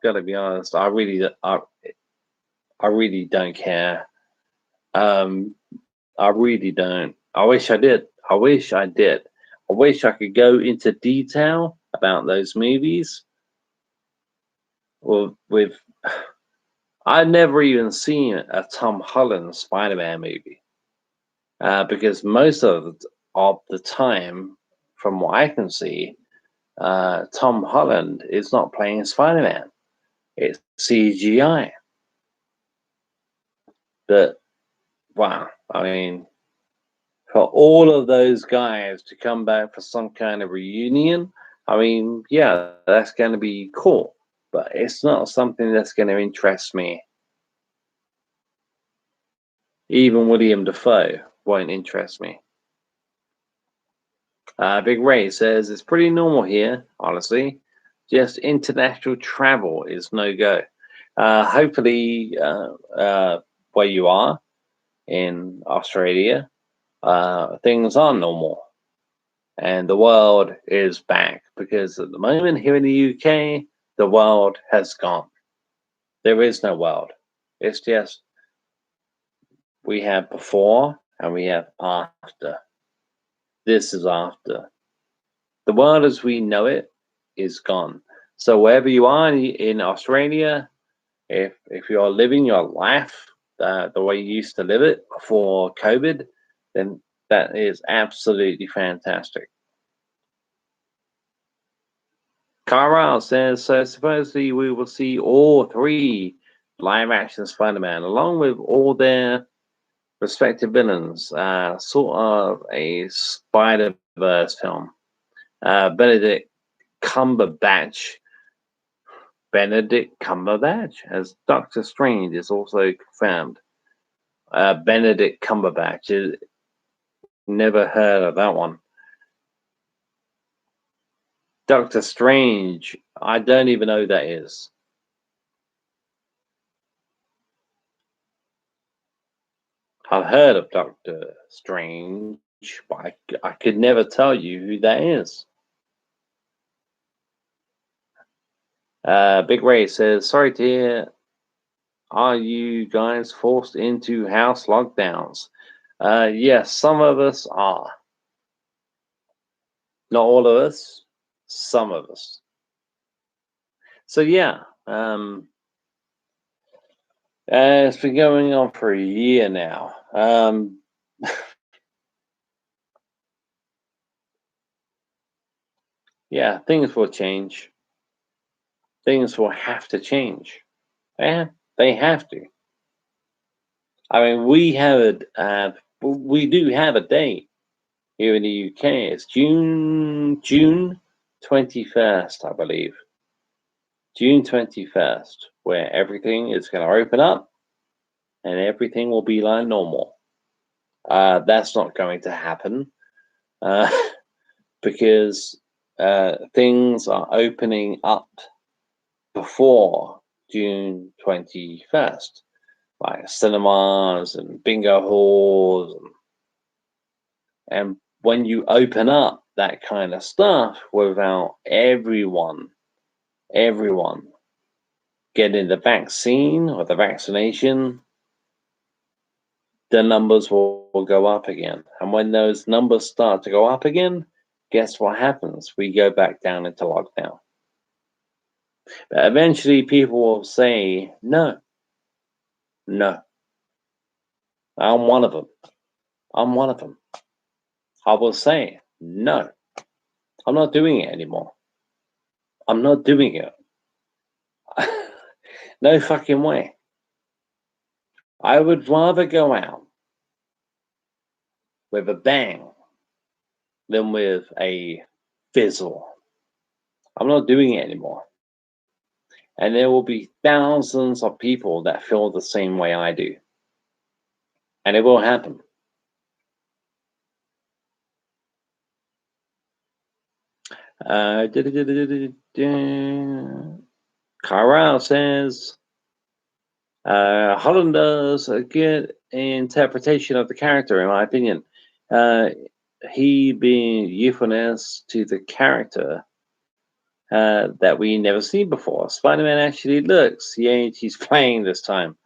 really don't care. I really don't. I wish I did. I wish I could go into detail about those movies. With I've never even seen a Tom Holland Spider-Man movie, because most of the time, from what I can see, Tom Holland is not playing Spider-Man. It's CGI. But wow, I mean, for all of those guys to come back for some kind of reunion, I mean, yeah, that's going to be cool, but it's not something that's going to interest me. Even William Dafoe won't interest me. Big Ray says it's pretty normal here, honestly. Just international travel is no go. Hopefully, where you are in Australia, things are normal and the world is back, because at the moment here in the UK, the world has gone. There is no world. It's just we have before and we have after. This is after. The world as we know it is gone. So wherever you are in Australia, if you're living your life the way you used to live it before COVID, then that is absolutely fantastic. Carl says, so supposedly we will see all 3 live-action Spider-Man along with all their respective villains, sort of a Spider-Verse film. Benedict Cumberbatch as Doctor Strange is also confirmed. Benedict Cumberbatch, never heard of that one. Doctor Strange, I don't even know who that is. I've heard of Doctor Strange, but I could never tell you who that is. Big Ray says, sorry to hear. Are you guys forced into house lockdowns? Yes, some of us are. Not all of us, some of us. So yeah, it's been going on for a year now. Yeah, things will change. Things will have to change. Yeah, they have to. I mean, we do have a day here in the UK. It's June 21st, I believe. June 21st, where everything is going to open up and everything will be like normal. That's not going to happen because things are opening up before June 21st, like cinemas and bingo halls. And when you open up that kind of stuff without everyone getting the vaccine or the vaccination, the numbers will go up again. And when those numbers start to go up again, guess what happens? We go back down into lockdown. But eventually people will say, no, no, I'm one of them. I'm one of them. I will say, no, I'm not doing it anymore. I'm not doing it. No fucking way. I would rather go out with a bang than with a fizzle. I'm not doing it anymore. And there will be thousands of people that feel the same way I do. And it will happen. Kyle says, Holland does a good interpretation of the character, in my opinion. He being euphonous to the character that we never seen before. Spider-Man actually looks the age he's playing this time.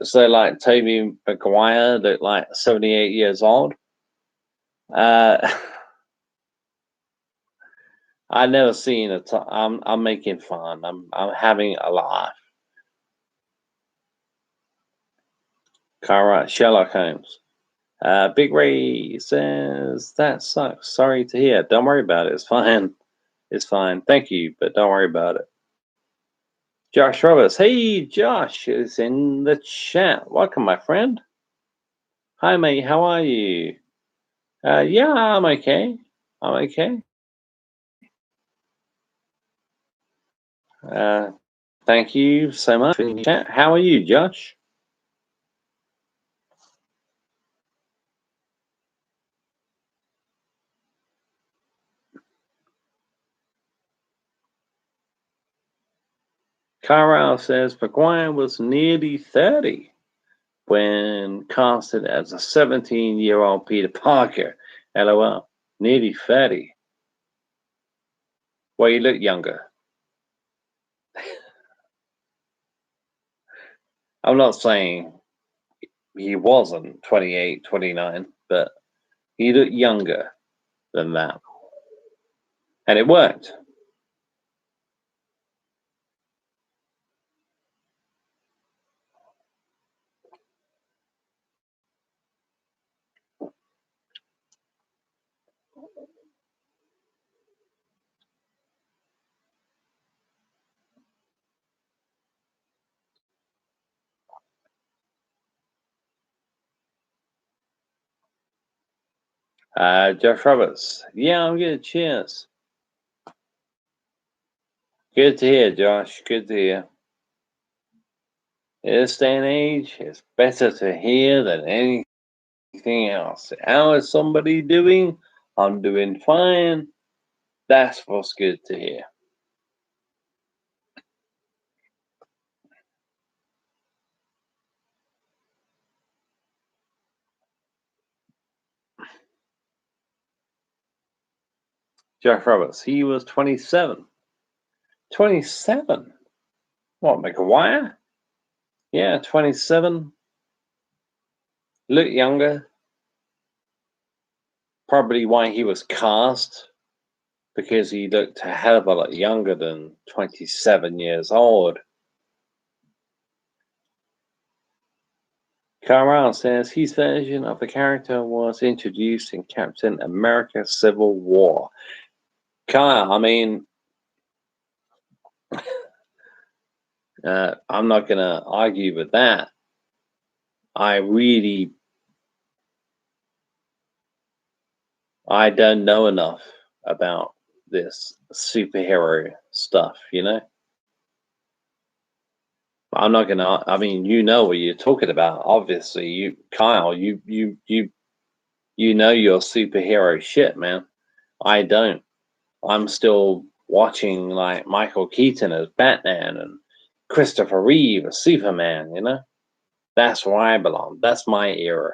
So like Tobey Maguire looked like 78 years old. I never seen it. I'm making fun. I'm having a laugh. Kara Sherlock Holmes. Big Ray says that sucks. Sorry to hear. Don't worry about it. It's fine. It's fine. Thank you, but don't worry about it. Josh Roberts. Hey, Josh is in the chat. Welcome, my friend. Hi, mate. How are you? Yeah, I'm okay. I'm okay. Thank you so much for the chat. How are you, Josh? Carl says Maguire was nearly 30 when casted as a 17-year-old Peter Parker. LOL. Nearly 30. Well, you look younger. I'm not saying he wasn't 28, 29, but he looked younger than that. And it worked. Josh Roberts. Yeah, I'm good. Cheers. Good to hear, Josh. Good to hear. In this day and age, it's better to hear than anything else. How is somebody doing? I'm doing fine. That's what's good to hear. Josh Roberts, he was 27. 27? What, Maguire? Yeah, 27. Look younger. Probably why he was cast, because he looked a hell of a lot younger than 27 years old. Carl says his version of the character was introduced in Captain America Civil War. Kyle, I mean, I'm not going to argue with that. I don't know enough about this superhero stuff, you know? I'm not going to, I mean, you know what you're talking about. Obviously, Kyle, you know your superhero shit, man. I don't. I'm still watching like Michael Keaton as Batman and Christopher Reeve as Superman, you know? That's where I belong. That's my era.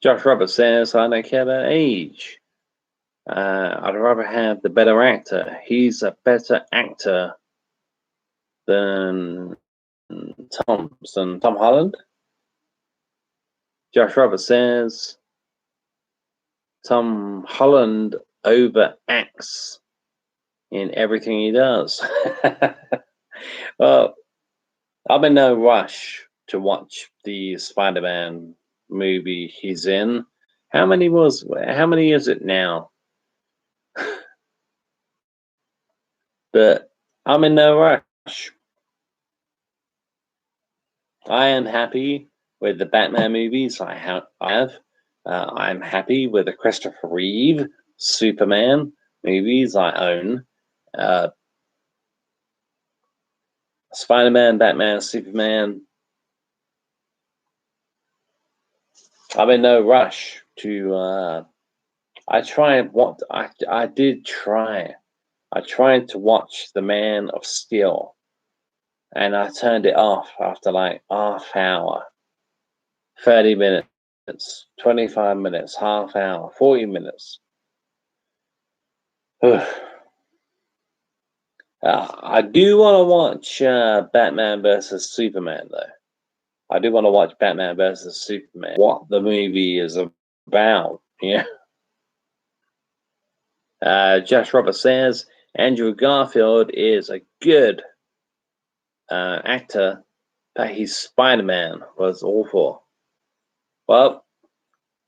Josh Roberts says, I don't care about age. I'd rather have the better actor. He's a better actor than Tom Holland. Josh Roberts says Tom Holland overacts in everything he does. Well, I'm in no rush to watch the Spider-Man movie he's in. How many is it now? But I'm in no rush. I am happy with the Batman movies I have. I'm happy with the Christopher Reeve Superman movies I own. Spider-Man, Batman, Superman. I'm in no rush to. I tried what I did try. I tried to watch The Man of Steel, and I turned it off after like half hour, 30 minutes, 25 minutes, half hour, 40 minutes. I do want to watch Batman versus Superman, though. I do want to watch Batman versus Superman. What the movie is about, yeah. Josh Roberts says Andrew Garfield is a good actor, but his Spider-Man was awful. Well,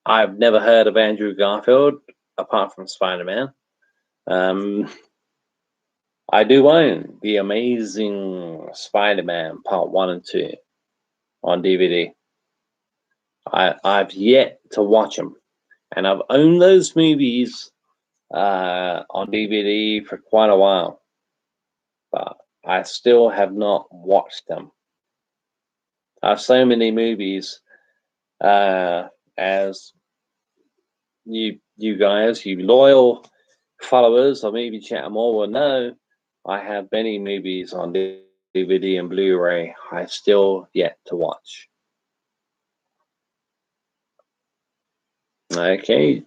I've never heard of Andrew Garfield apart from Spider-Man. I do own The Amazing Spider-Man Part 1 and 2 on DVD. I've yet to watch them, and I've owned those movies on DVD for quite a while, but I still have not watched them. I have so many movies, as you guys, you loyal followers of Movie Chat More will know, I have many movies on DVD and Blu-ray I still yet to watch. Okay.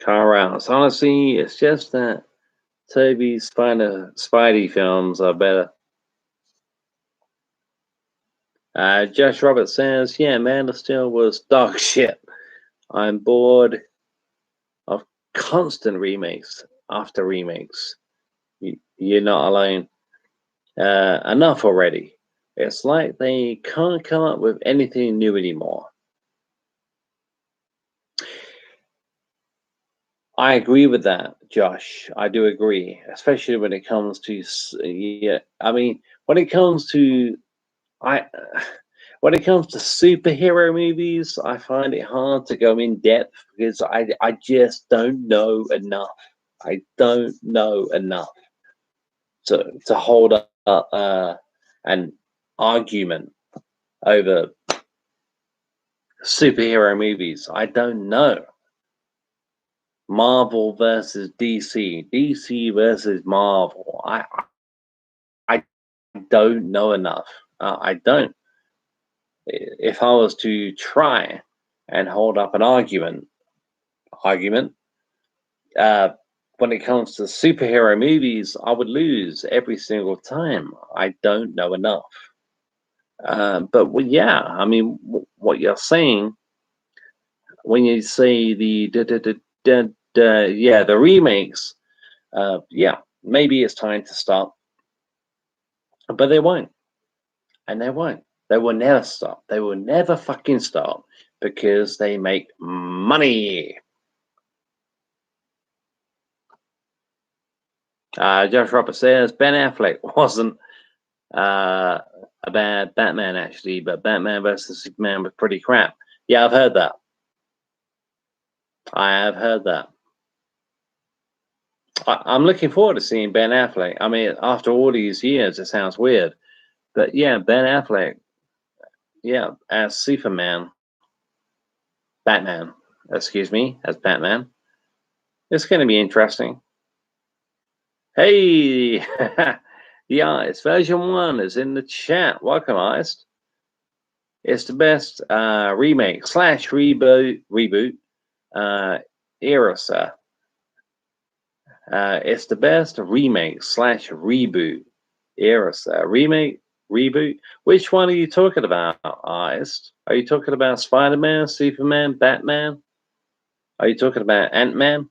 Car rounds. Honestly, it's just that Toby's Spidey films are better. Josh Roberts says, yeah, Man of Steel was dog shit. I'm bored of constant remakes after remakes. You're not alone. Enough already. It's like they can't come up with anything new anymore. I agree with that, Josh. I do agree, especially when it comes to yeah. I mean, when it comes to I when it comes to superhero movies, I find it hard to go in depth because I just don't know enough. I don't know enough to hold up an argument over superhero movies. I don't know. Marvel versus DC, DC versus Marvel. I don't know enough. I don't. If I was to try and hold up an argument, when it comes to superhero movies, I would lose every single time. I don't know enough. But well, yeah, I mean, what you're saying when you say the remakes, yeah, maybe it's time to stop, but they won't, and they won't. They will never stop. They will never fucking stop because they make money. Josh Roberts says Ben Affleck wasn't a bad Batman actually, but Batman versus Superman was pretty crap. Yeah, I've heard that. I have heard that. I'm looking forward to seeing Ben Affleck. I mean, after all these years, it sounds weird, but yeah, Ben Affleck, yeah, as Superman, Batman. excuse me, as Batman. It's going to be interesting. Hey, the Ice version 1 is in the chat. Welcome, Ice. It's the best remake / reboot era, sir. It's the best remake / reboot era, sir. Remake, reboot. Which one are you talking about, Ice? Are you talking about Spider-Man, Superman, Batman? Are you talking about Ant-Man?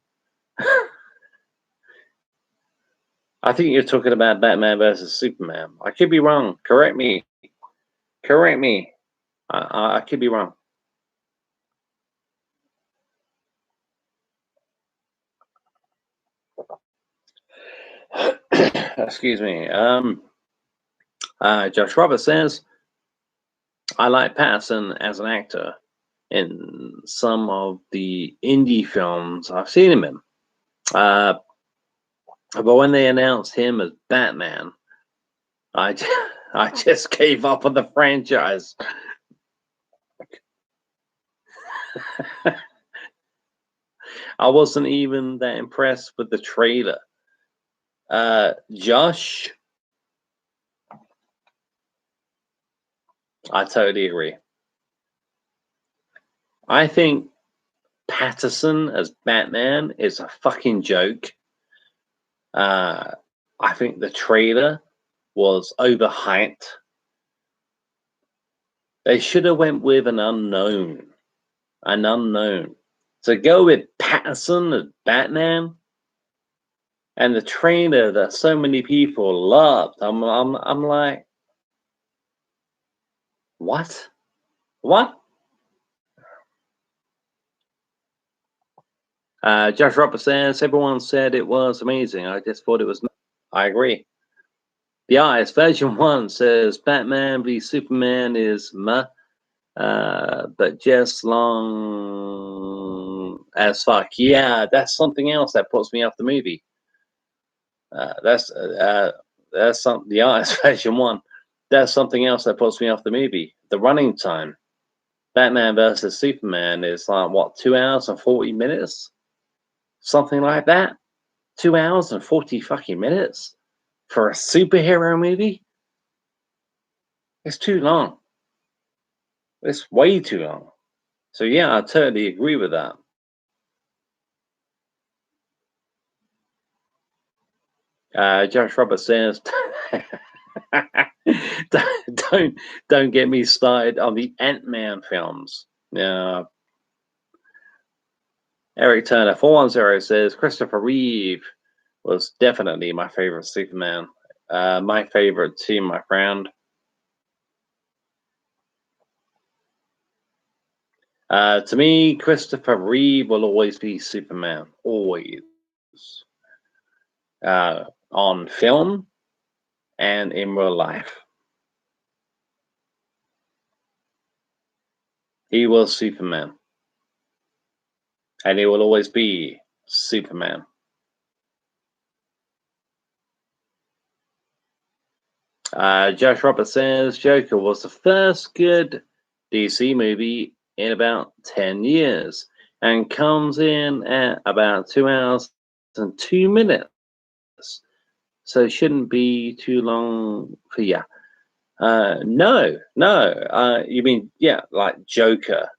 I think you're talking about Batman versus Superman. I could be wrong. Correct me. Correct me. I could be wrong. Excuse me. Josh Roberts says, I like Patterson as an actor in some of the indie films I've seen him in. But when they announced him as Batman, I just gave up on the franchise. I wasn't even that impressed with the trailer. Josh, I totally agree. I think Patterson as Batman is a fucking joke. I think the trailer was overhyped. They should have went with an unknown. To go with Patterson as Batman and the trailer that so many people loved, I'm like, what? Josh Roberts says, everyone said it was amazing. I just thought it was. I agree. The Artist version 1 says Batman v Superman is but just long as fuck. Yeah, that's something else that puts me off the movie. That's something. The Artist version 1. That's something else that puts me off the movie. The running time. Batman versus Superman is like what, 2 hours and 40 minutes? Something like that. 2 hours and 40 fucking minutes for a superhero movie? It's too long. It's way too long. So yeah, I totally agree with that. Josh Roberts says, don't get me started on the Ant-Man films. Eric Turner 410 says Christopher Reeve was definitely my favorite Superman. My favorite too, my friend. To me, Christopher Reeve will always be Superman. Always. On film and in real life. He was Superman. And he will always be Superman. Josh Roberts says Joker was the first good DC movie in about 10 years and comes in at about 2 hours and 2 minutes. So it shouldn't be too long for you. No. You mean, yeah, like Joker.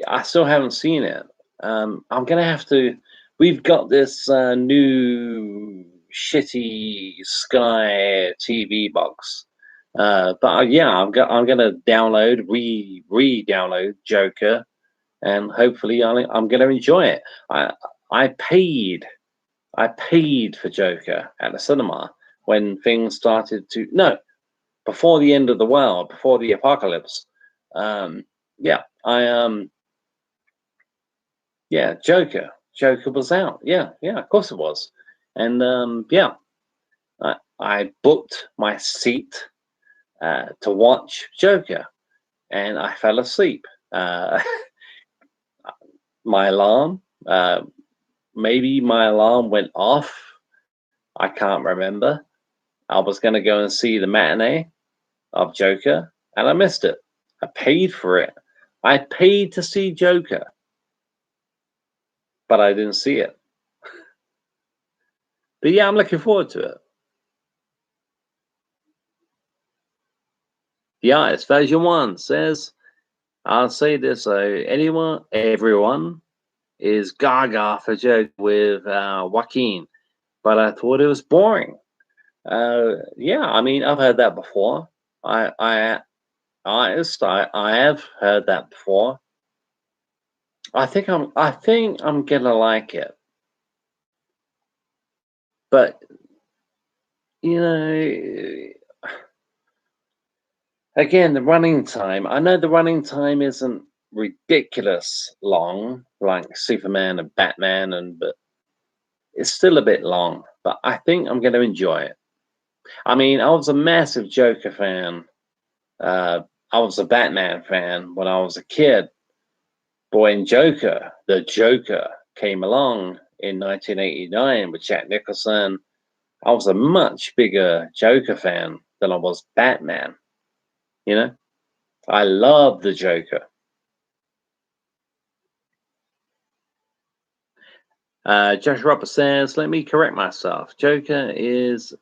I still haven't seen it. I'm going to have to. We've got this new shitty Sky TV box. But yeah, I'm gonna download, re-download Joker, and hopefully I'm gonna enjoy it. I paid for Joker at the cinema when things started to before the end of the world, before the apocalypse. Joker was out. Yeah, of course it was, and I booked my seat to watch Joker, and I fell asleep. My alarm, maybe my alarm went off. I can't remember. I was going to go and see the matinee of Joker, and I missed it. I paid for it. I paid to see Joker, but I didn't see it. But yeah, I'm looking forward to it. The artist version 1 says, I'll say this, everyone is gaga for joke with Joaquin, but I thought it was boring. Yeah, I mean, I've heard that before. I have heard that before. I think I'm gonna like it, but you know, again, the running time. I know the running time isn't ridiculous long, like Superman and Batman, but it's still a bit long. But I think I'm going to enjoy it. I mean, I was a massive Joker fan. I was a Batman fan when I was a kid. But when the Joker came along in 1989 with Jack Nicholson, I was a much bigger Joker fan than I was Batman. You know, I love the Joker. Josh Roberts says, let me correct myself. Joker is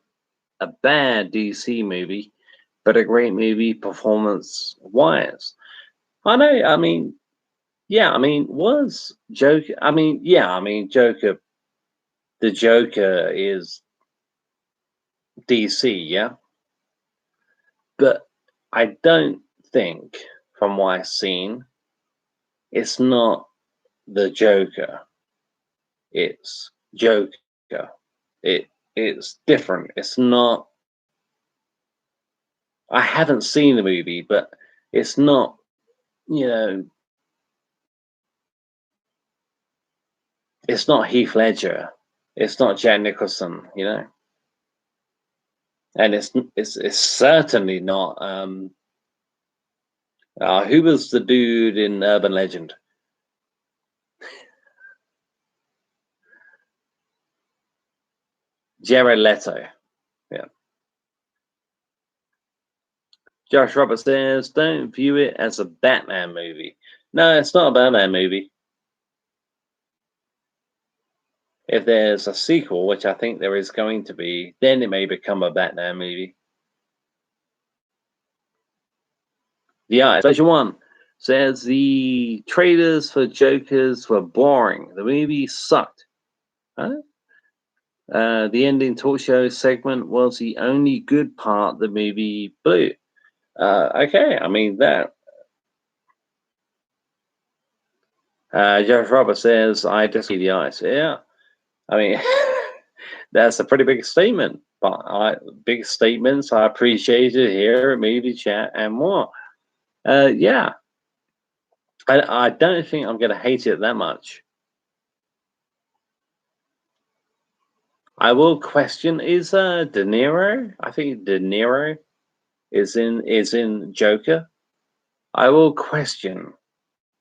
a bad DC movie, but a great movie performance wise. I know, I mean, yeah, I mean, was Joker, I mean, yeah, I mean, the Joker is DC, yeah? But I don't think, from what I've seen, it's not the Joker. It's Joker. It's different. It's not. I haven't seen the movie, but it's not. You know, it's not Heath Ledger. It's not Jack Nicholson. You know, and it's certainly not. Who was the dude in Urban Legend? Jared Leto. Yeah. Josh Roberts says, don't view it as a Batman movie. No, it's not a Batman movie. If there's a sequel, which I think there is going to be, then it may become a Batman movie. Yeah, version 1 says the trailers for Jokers were boring. The movie sucked. Huh? The ending talk show segment was the only good part the movie blew. Okay, I mean that. Josh Roberts says, I disagree the ice. Yeah, I mean, that's a pretty big statement. But big statements I appreciate it here at Movie Chat and more. Yeah, I don't think I'm going to hate it that much. I will question, is De Niro? I think De Niro is in Joker. I will question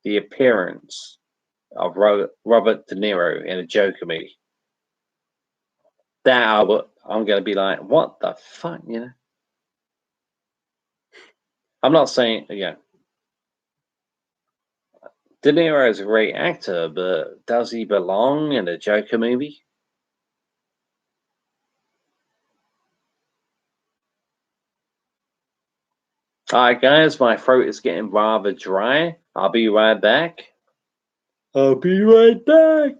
the appearance of Robert De Niro in a Joker movie. That I'm going to be like, what the fuck, you know? I'm not saying, yeah. De Niro is a great actor, but does he belong in a Joker movie? All right, guys, my throat is getting rather dry. I'll be right back. I'll be right back.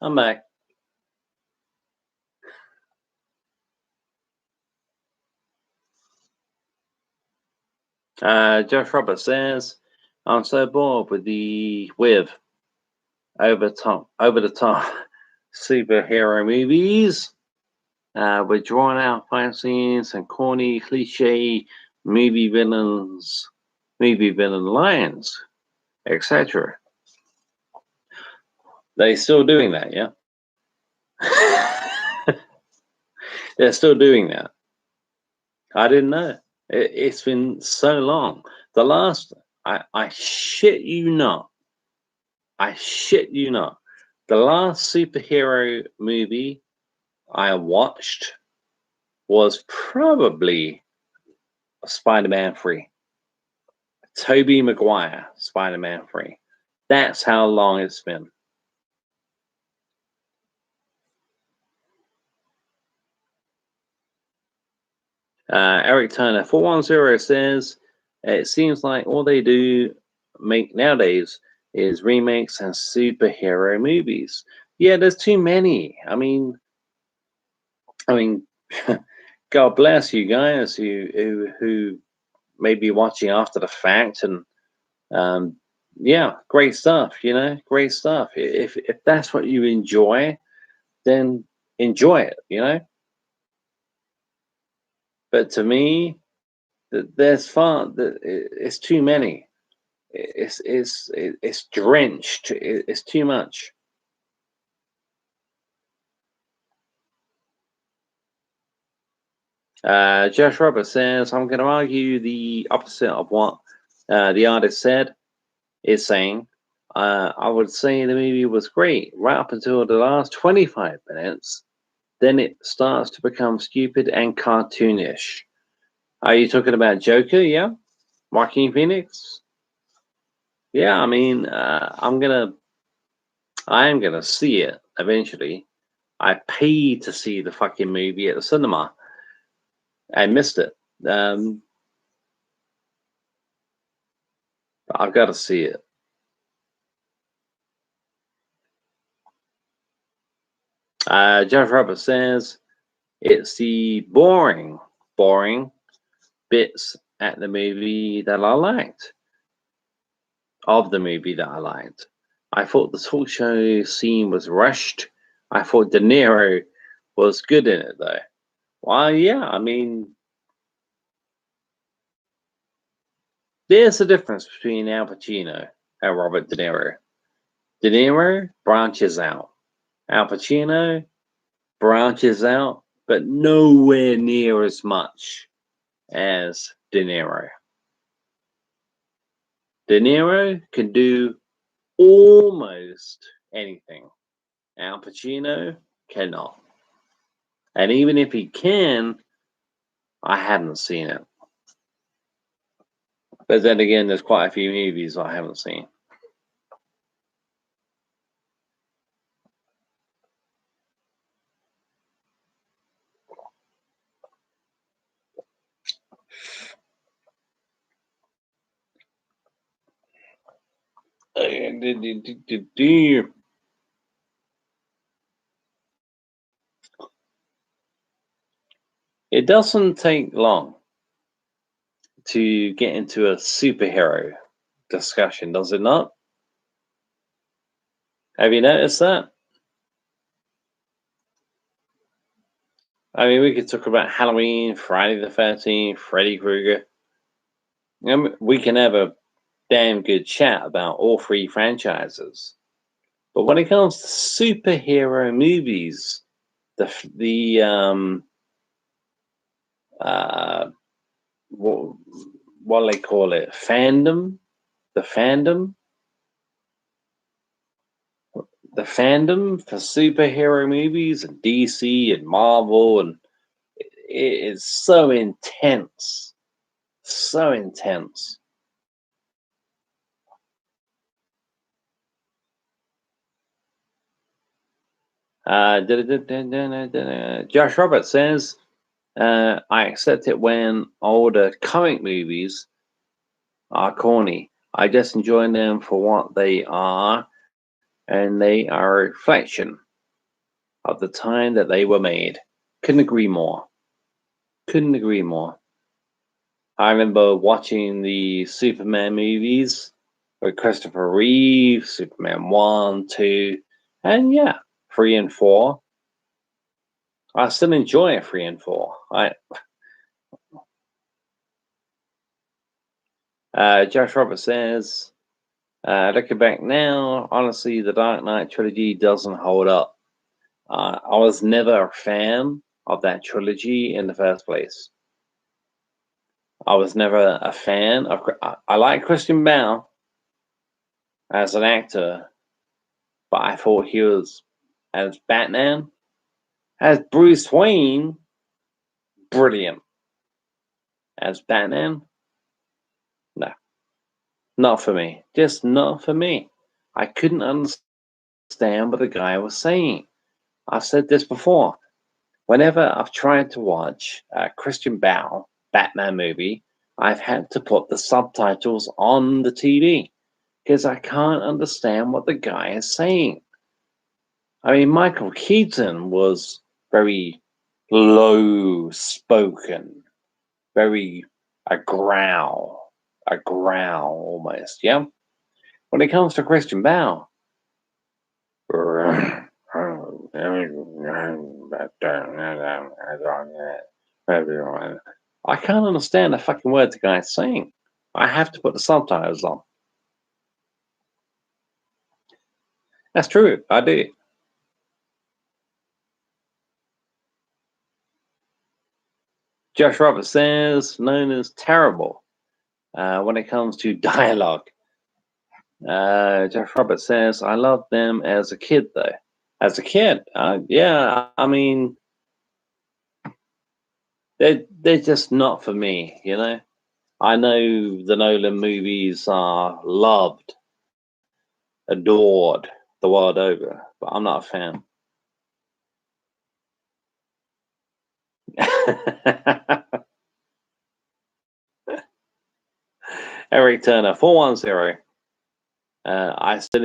I'm back. Josh Roberts says, I'm so bored with over the top superhero movies. with drawn out fight scenes and corny, cliche movie villain lines, etc. They're still doing that, yeah? They're still doing that. I didn't know. It's been so long. The last, I shit you not. I shit you not. The last superhero movie I watched was probably Spider-Man 3. Tobey Maguire, Spider-Man 3. That's how long it's been. Eric Turner 410 says it seems like all they do make nowadays is remakes and superhero movies. Yeah, there's too many. I mean, God bless you guys who may be watching after the fact, and yeah, great stuff. Great stuff. If that's what you enjoy, then enjoy it. But to me, there's far. It's too many. It's drenched. It's too much. Josh Roberts says, I'm going to argue the opposite of what the artist said, is saying. I would say the movie was great right up until the last 25 minutes. Then it starts to become stupid and cartoonish. Are you talking about Joker? Yeah? Joaquin Phoenix? Yeah, I mean, I am gonna see it eventually. I paid to see the fucking movie at the cinema. I missed it. I've got to see it. Jeff Roberts says it's the boring bits at the movie that I liked. Of the movie that I liked, I thought the talk show scene was rushed. I thought De Niro was good in it though. Well, yeah, I mean, there's a difference between Al Pacino and Robert De Niro. De Niro branches out. Al Pacino branches out, but nowhere near as much as De Niro. De Niro can do almost anything. Al Pacino cannot. And even if he can, I haven't seen it. But then again, there's quite a few movies I haven't seen. It doesn't take long to get into a superhero discussion, does it not? Have you noticed that? I mean, we could talk about Halloween, Friday the 13th, Freddy Krueger. We can have a damn good chat about all three franchises. But when it comes to superhero movies, what they call it, fandom, the fandom for superhero movies and DC and Marvel, and it is so intense, so intense. Josh Roberts says, I accept it when older comic movies are corny. I just enjoy them for what they are, and they are a reflection of the time that they were made. Couldn't agree more. Couldn't agree more. I remember watching the Superman movies with Christopher Reeve, Superman 1, 2, and yeah, 3 and 4. I still enjoy 3 and 4. Josh Roberts says, looking back now, honestly, the Dark Knight trilogy doesn't hold up. I was never a fan of that trilogy in the first place. I was never a fan of. I like Christian Bale as an actor, but I thought he was as Batman, as Bruce Wayne, brilliant. As Batman, no, not for me. Just not for me. I couldn't understand what the guy was saying. I've said this before. Whenever I've tried to watch a Christian Bale Batman movie, I've had to put the subtitles on the TV because I can't understand what the guy is saying. I mean, Michael Keaton was very low spoken, very a growl almost, yeah? When it comes to Christian Bale, I can't understand the fucking words the guy's saying. I have to put the subtitles on. That's true, I do. Josh Roberts says, known as terrible when it comes to dialogue. Josh Roberts says, I loved them as a kid, though. As a kid, yeah, I mean, they're just not for me, you know? I know the Nolan movies are loved, adored the world over, but I'm not a fan. Eric Turner, 410. I still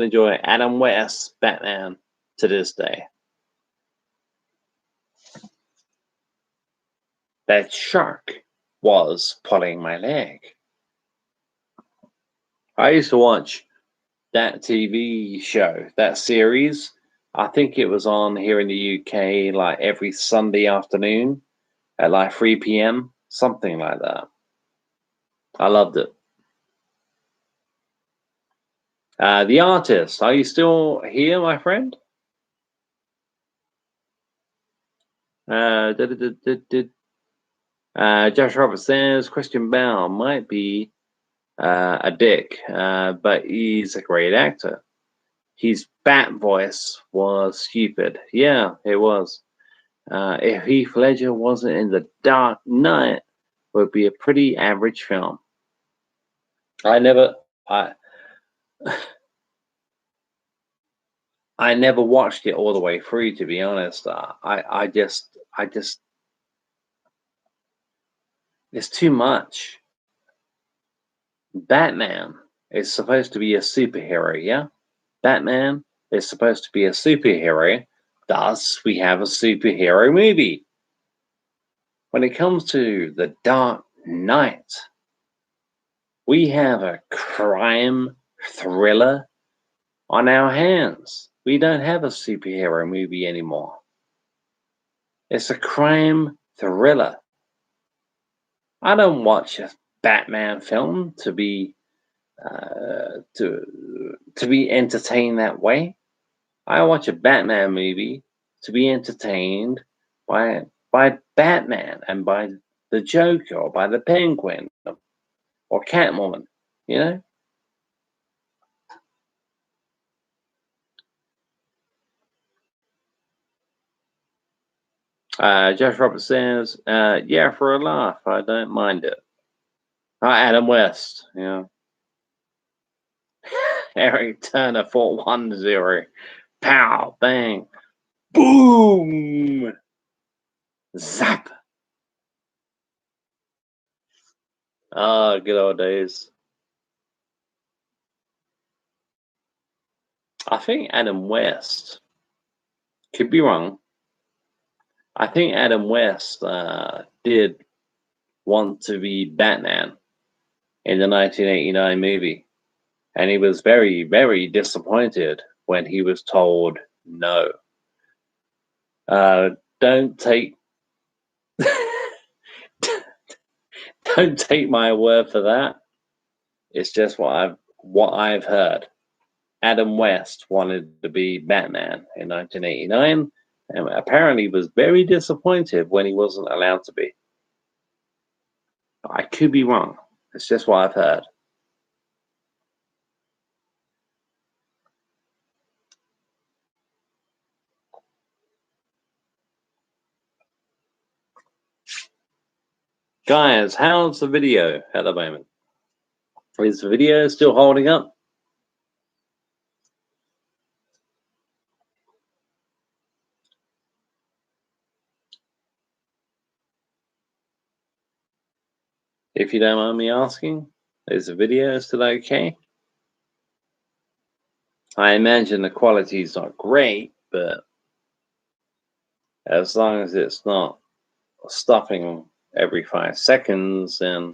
enjoy Adam West's Batman to this day. That shark was pulling my leg. I used to watch that TV show, that series. I think it was on here in the UK like every Sunday afternoon at like 3 p.m., something like that. I loved it. The Artist, are you still here, my friend? Josh Roberts says Christian Bale might be a dick, but he's a great actor. His bat voice was stupid. Yeah, it was. If Heath Ledger wasn't in The Dark Knight, it would be a pretty average film. I never, I, I never watched it all the way through. To be honest, I just, it's too much. Batman is supposed to be a superhero, yeah? Batman is supposed to be a superhero. Thus, we have a superhero movie. When it comes to The Dark Knight, we have a crime thriller on our hands. We don't have a superhero movie anymore. It's a crime thriller. I don't watch a Batman film to be entertained that way. I watch a Batman movie to be entertained by Batman and by the Joker or by the Penguin or Catwoman, you know? Josh Roberts says, yeah, for a laugh, I don't mind it. Adam West, yeah. Eric Turner, 410. Pow, bang, boom, zap. Ah, good old days. I think Adam West, could be wrong. I think Adam West did want to be Batman in the 1989 movie. And he was very, very disappointed when he was told no. Don't take don't take my word for that. It's just what I've heard. Adam West wanted to be Batman in 1989, and apparently was very disappointed when he wasn't allowed to be. I could be wrong. It's just what I've heard. Guys, how's the video at the moment? Is the video still holding up? If you don't mind me asking, is the video still okay? I imagine the quality is not great, but as long as it's not stopping every 5 seconds, then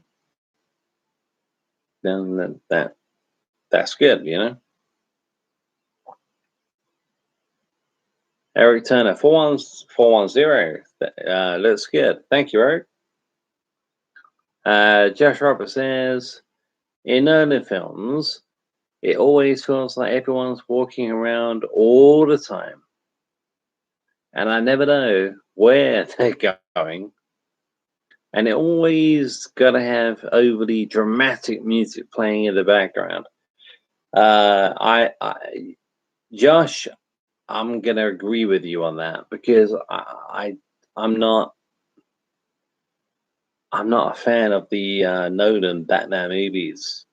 that's good, you know. Eric Turner, 410. Looks good. Thank you, Eric. Josh Roberts says, in Nolan films, it always feels like everyone's walking around all the time. And I never know where they're going. And it always got to have overly dramatic music playing in the background. Josh, I'm gonna agree with you on that because I'm not a fan of the Nolan Batman movies.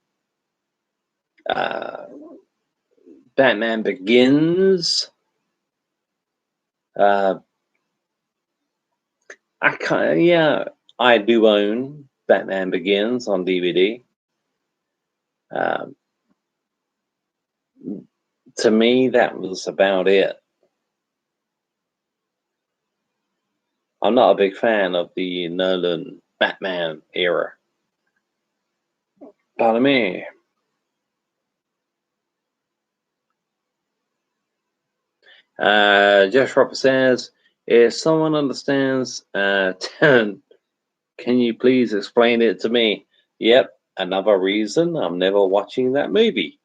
Batman Begins. I do own Batman Begins on DVD. To me, that was about it. I'm not a big fan of the Nolan Batman era. Pardon me. Josh Roper says, if someone understands Tenet, can you please explain it to me? Yep, another reason I'm never watching that movie.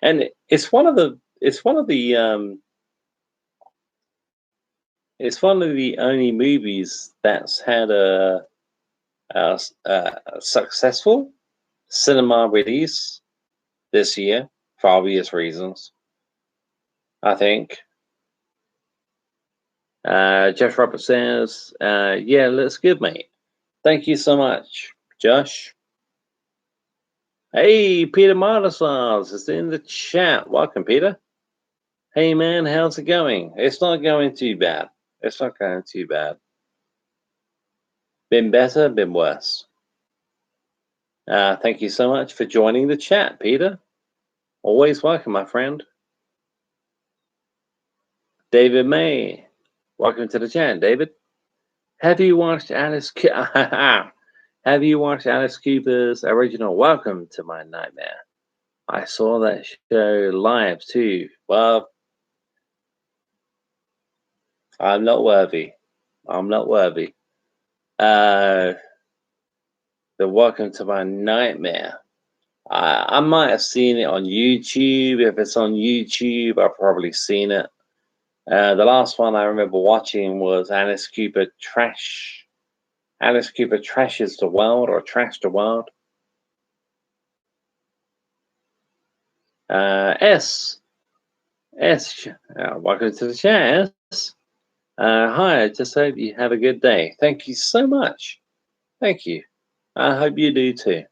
And it's one of the only movies that's had a successful cinema release this year for obvious reasons, I think. Jeff Roberts says, yeah, looks good, mate. Thank you so much, Josh. Hey, Peter Martisars is in the chat. Welcome, Peter. Hey, man, how's it going? It's not going too bad. It's not going too bad. Been better, been worse. Thank you so much for joining the chat, Peter. Always welcome, my friend. David May, welcome to the chat, David. Have you watched Alice Cooper's original Welcome to My Nightmare? I saw that show live too. Well, I'm not worthy. The Welcome to My Nightmare. I might have seen it on YouTube. If it's on YouTube, I've probably seen it. The last one I remember watching was Alice Cooper Trashes the World or Trash the World. Welcome to the chat, S. Hi, I just hope you have a good day. Thank you so much. Thank you. I hope you do too.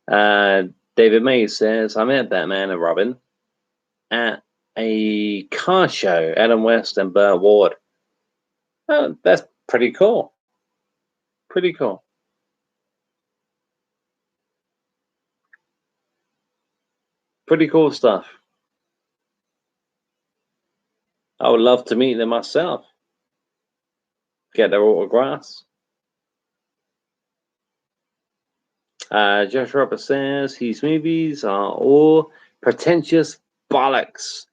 David May says, I met Batman and Robin at a car show, Adam West and Burt Ward. Oh, that's pretty cool. Pretty cool. Pretty cool stuff. I would love to meet them myself. Get their autographs. Josh Roberts says his movies are all pretentious bollocks.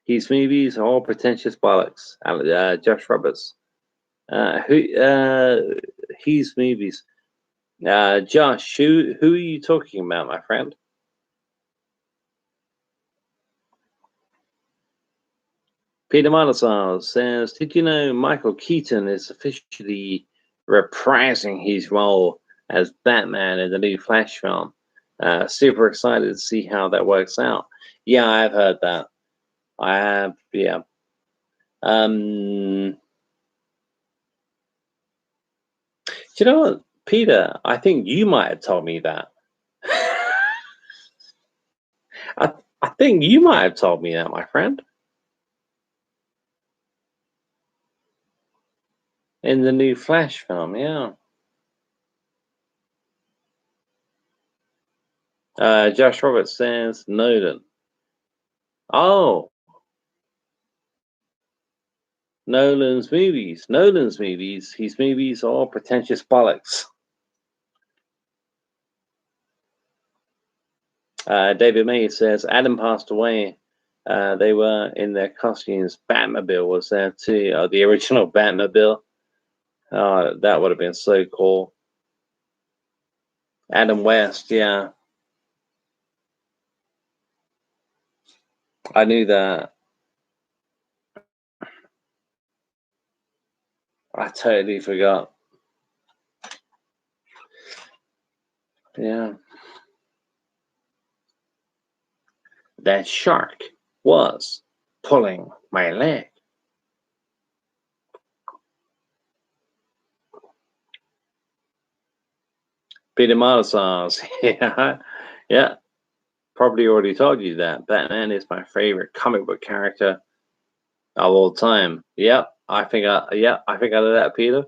His movies are all pretentious bollocks. Josh Roberts. His movies. Josh, who are you talking about, my friend? Peter Malasar says, did you know Michael Keaton is officially reprising his role as Batman in the new Flash film? Super excited to see how that works out. Yeah, I've heard that. I have, yeah. Do you know what, Peter? I think you might have told me that. I think you might have told me that, my friend. In the new Flash film, yeah. Josh Roberts says Nolan. Oh, Nolan's movies. His movies are all pretentious bollocks. David May says Adam passed away. They were in their costumes. Batmobile was there too. The original Batmobile. That would have been so cool. Adam West, yeah. I knew that. I totally forgot. Yeah. That shark was pulling my leg. Peter Malasars. Yeah. Probably already told you that. Batman is my favorite comic book character of all time. Yep. I think I know that, Peter.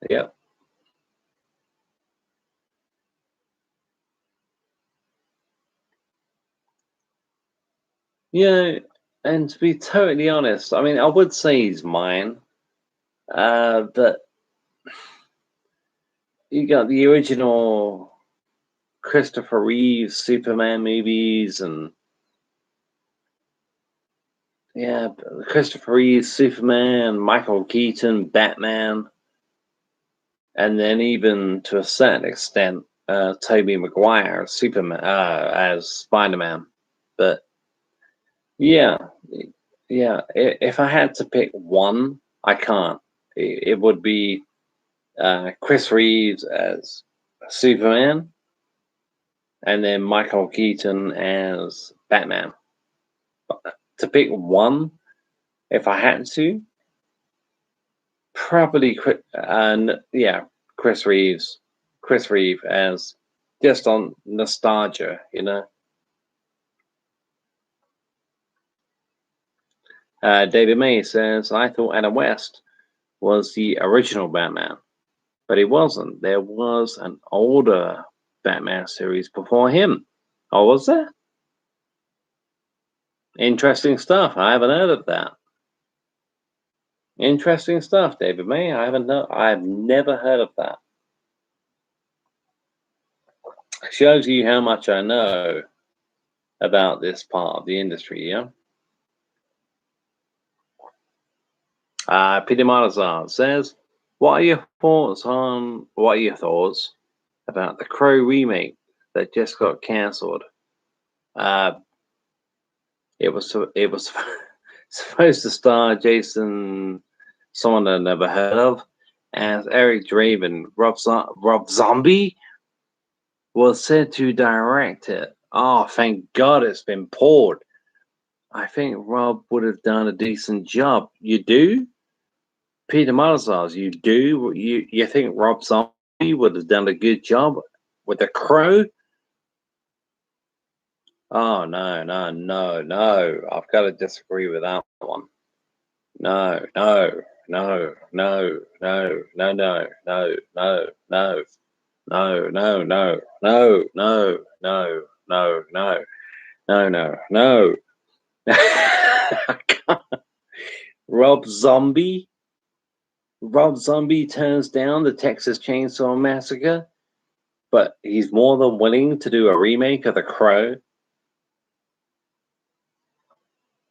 Yep. Yeah, and to be totally honest, I mean, I would say he's mine, but you got the original Christopher Reeve Superman movies, and yeah, Christopher Reeve Superman, Michael Keaton Batman, and then even to a certain extent, Tobey Maguire Superman as Spider-Man. But yeah, yeah, if I had to pick one, I can't. It would be Chris Reeves as Superman, and then Michael Keaton as Batman. To pick one, if I had to, probably Chris Reeves. Chris Reeve as just on nostalgia, you know. David May says, I thought Adam West was the original Batman, but he wasn't. There was an older Batman series before him. Oh, was there? Interesting stuff. I haven't heard of that. Interesting stuff, David May. I've never heard of that. Shows you how much I know about this part of the industry, yeah? Peter Malazar says, what are your thoughts about the Crow remake that just got cancelled? It was supposed to star Jason, someone I never heard of, as Eric Draven. Rob Zombie was said to direct it. Oh, thank God it's been pulled. I think Rob would have done a decent job. You do? Peter Malazars, you do? You think Rob Zombie would have done a good job with The Crow? Oh, no. I've got to disagree with that one. No. No. Rob Zombie? Rob Zombie turns down the Texas Chainsaw Massacre? but he's more than willing to do a remake of The Crow.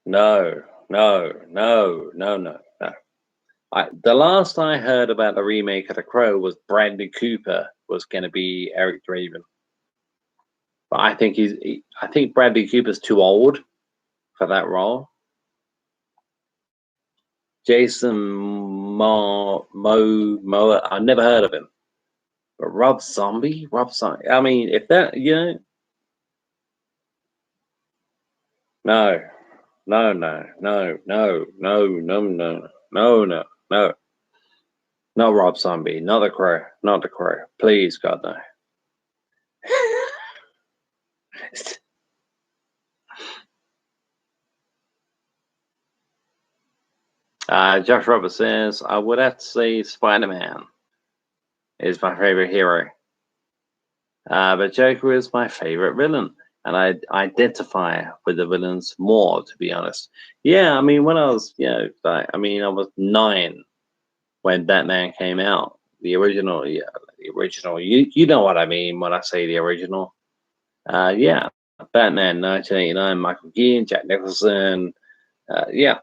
No, no, no, no, no, no. The last I heard about the remake of The Crow was Bradley Cooper was going to be Eric Draven, but I think I think Bradley Cooper's too old for that role. Jason Momoa, I've never heard of him, but Rob Zombie. I mean, if that, no, no, no, no, no, no, no, no, no, no, no. No, Rob Zombie, not The Crow, not The Crow. Please, God, no. Josh Roberts says, I would have to say Spider-Man is my favorite hero. But Joker is my favorite villain. And I identify with the villains more, to be honest. Yeah, I mean, when I was, I was 9 when Batman came out. The original, yeah, the original. You know what I mean when I say the original. Yeah, Batman 1989, Michael Keaton, Jack Nicholson. Yeah.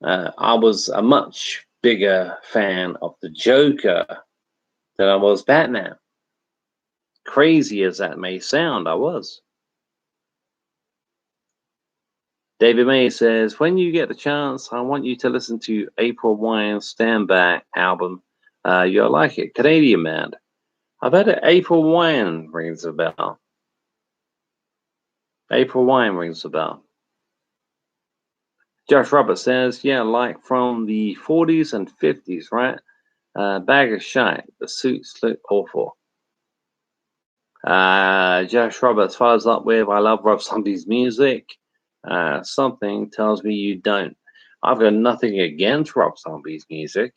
I was a much bigger fan of the Joker than I was Batman. Crazy as that may sound, I was. David May says, when you get the chance, I want you to listen to April Wine's Stand Back album. You'll like it. Canadian band. I bet April Wine rings a bell. April Wine rings a bell. Josh Roberts says, yeah, like from the 40s and 50s, right? Bag of shite. The suits look awful. Josh Roberts follows up with, I love Rob Zombie's music. Something tells me you don't. I've got nothing against Rob Zombie's music.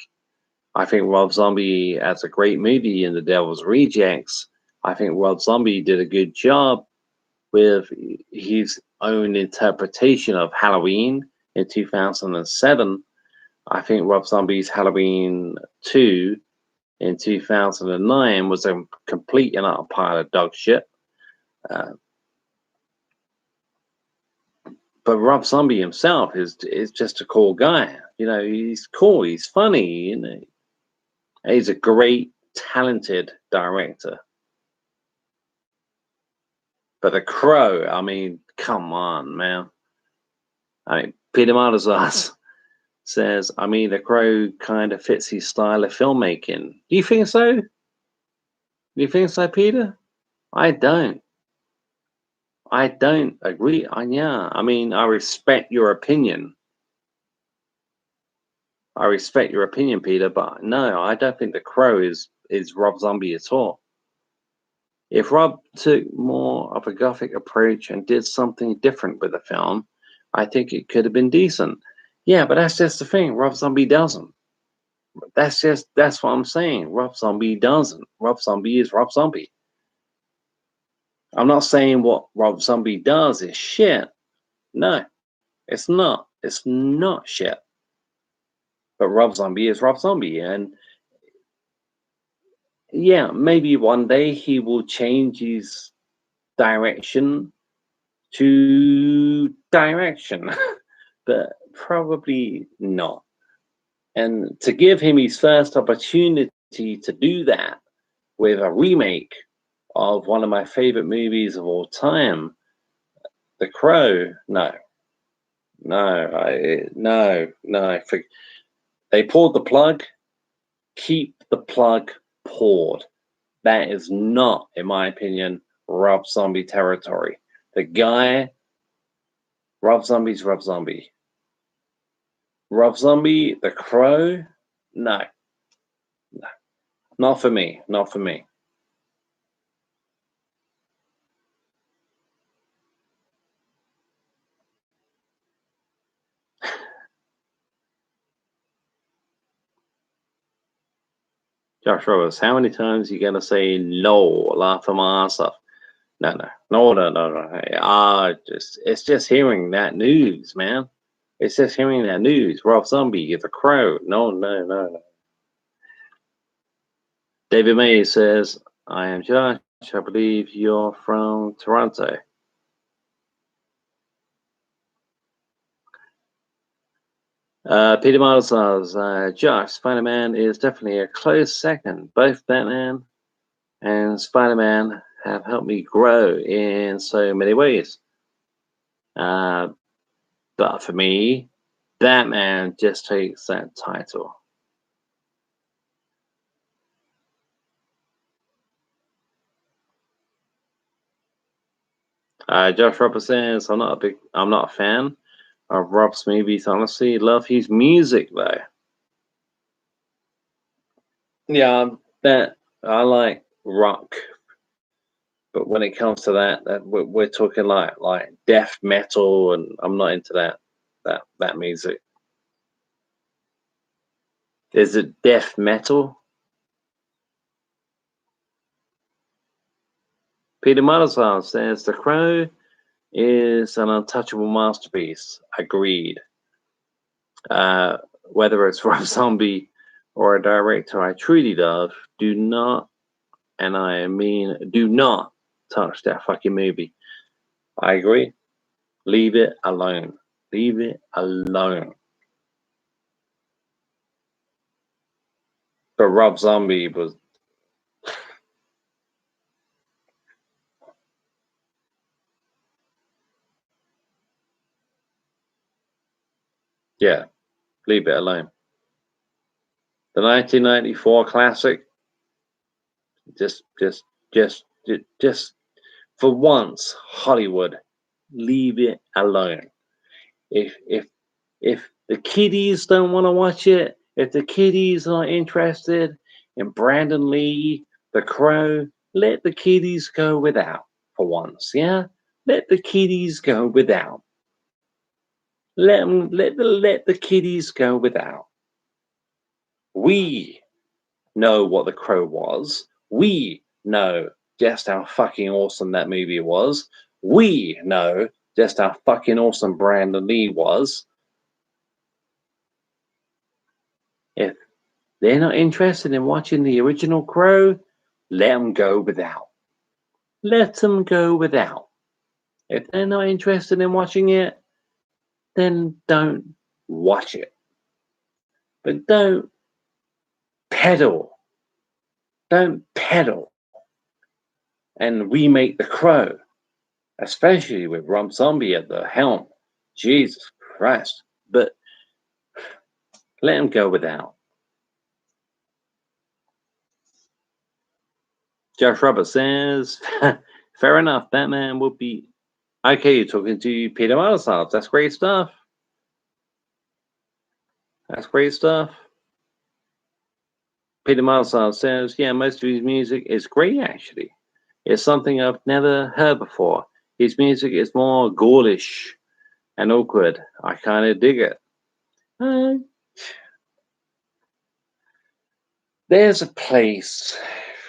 I think Rob Zombie has a great movie in The Devil's Rejects. I think Rob Zombie did a good job with his own interpretation of Halloween in 2007. I think Rob Zombie's Halloween 2 in 2009 was a complete and utter pile of dog shit. But Rob Zombie himself is just a cool guy. He's cool. He's funny. He's a great, talented director. But The Crow, I mean, come on, man. I mean, Peter Maldazas says, I mean, The Crow kind of fits his style of filmmaking. Do you think so? Do you think so, Peter? I don't. I don't agree. Yeah, I mean, I respect your opinion. I respect your opinion, Peter, but no, I don't think The Crow is Rob Zombie at all. If Rob took more of a gothic approach and did something different with the film, I think it could have been decent. Yeah, but that's just the thing. Rob Zombie doesn't. That's what I'm saying. Rob Zombie doesn't. Rob Zombie is Rob Zombie. I'm not saying what Rob Zombie does is shit. No, it's not. It's not shit. But Rob Zombie is Rob Zombie. And yeah, maybe one day he will change his direction to direction, but probably not. And to give him his first opportunity to do that with a remake of one of my favorite movies of all time, The Crow, no. They pulled the plug. Keep the plug pulled. That is not, in my opinion, Rob Zombie territory. The guy, Rob Zombie's Rob Zombie. Rob Zombie, The Crow, no. Not for me. Not for me. Josh Roberts, how many times are you gonna say no? Laugh my ass off. No. It's just hearing that news, man. It's just hearing that news. Rob Zombie is a crow. No. David May says, I am Josh. I believe you're from Toronto. Peter Martin says, Josh, Spider-Man is definitely a close second. Both Batman and Spider-Man have helped me grow in so many ways. But for me, Batman just takes that title. Josh Roberts says, I'm not a fan of Rob's movies, honestly. Love his music though. Yeah, that I like rock, but when it comes to that we're talking like death metal, and I'm not into that music. Is it death metal? Peter Marzal says The Crow is an untouchable masterpiece. Agreed. Whether it's Rob Zombie or a director I truly love, do not, and I mean do not, touch that fucking movie. I agree. Leave it alone. Leave it alone. But Rob Zombie was, yeah, leave it alone. The 1994 classic, just for once, Hollywood, leave it alone. If the kiddies don't want to watch it, if the kiddies are interested in Brandon Lee, The Crow, let the kiddies go without for once. Yeah, let the kiddies go without. Let the kiddies go without. We know what The Crow was. We know just how fucking awesome that movie was. We know just how fucking awesome Brandon Lee was. If they're not interested in watching the original Crow, let them go without. Let them go without. If they're not interested in watching it, then don't watch it. But don't peddle. Don't peddle and remake The Crow, especially with Rob Zombie at the helm. Jesus Christ. But let him go without. Josh Roberts says, fair enough, Batman would be. Okay, you're talking to Peter Marsals. That's great stuff. That's great stuff. Peter Marsals says, yeah, most of his music is great, actually. It's something I've never heard before. His music is more ghoulish and awkward. I kind of dig it. There's a place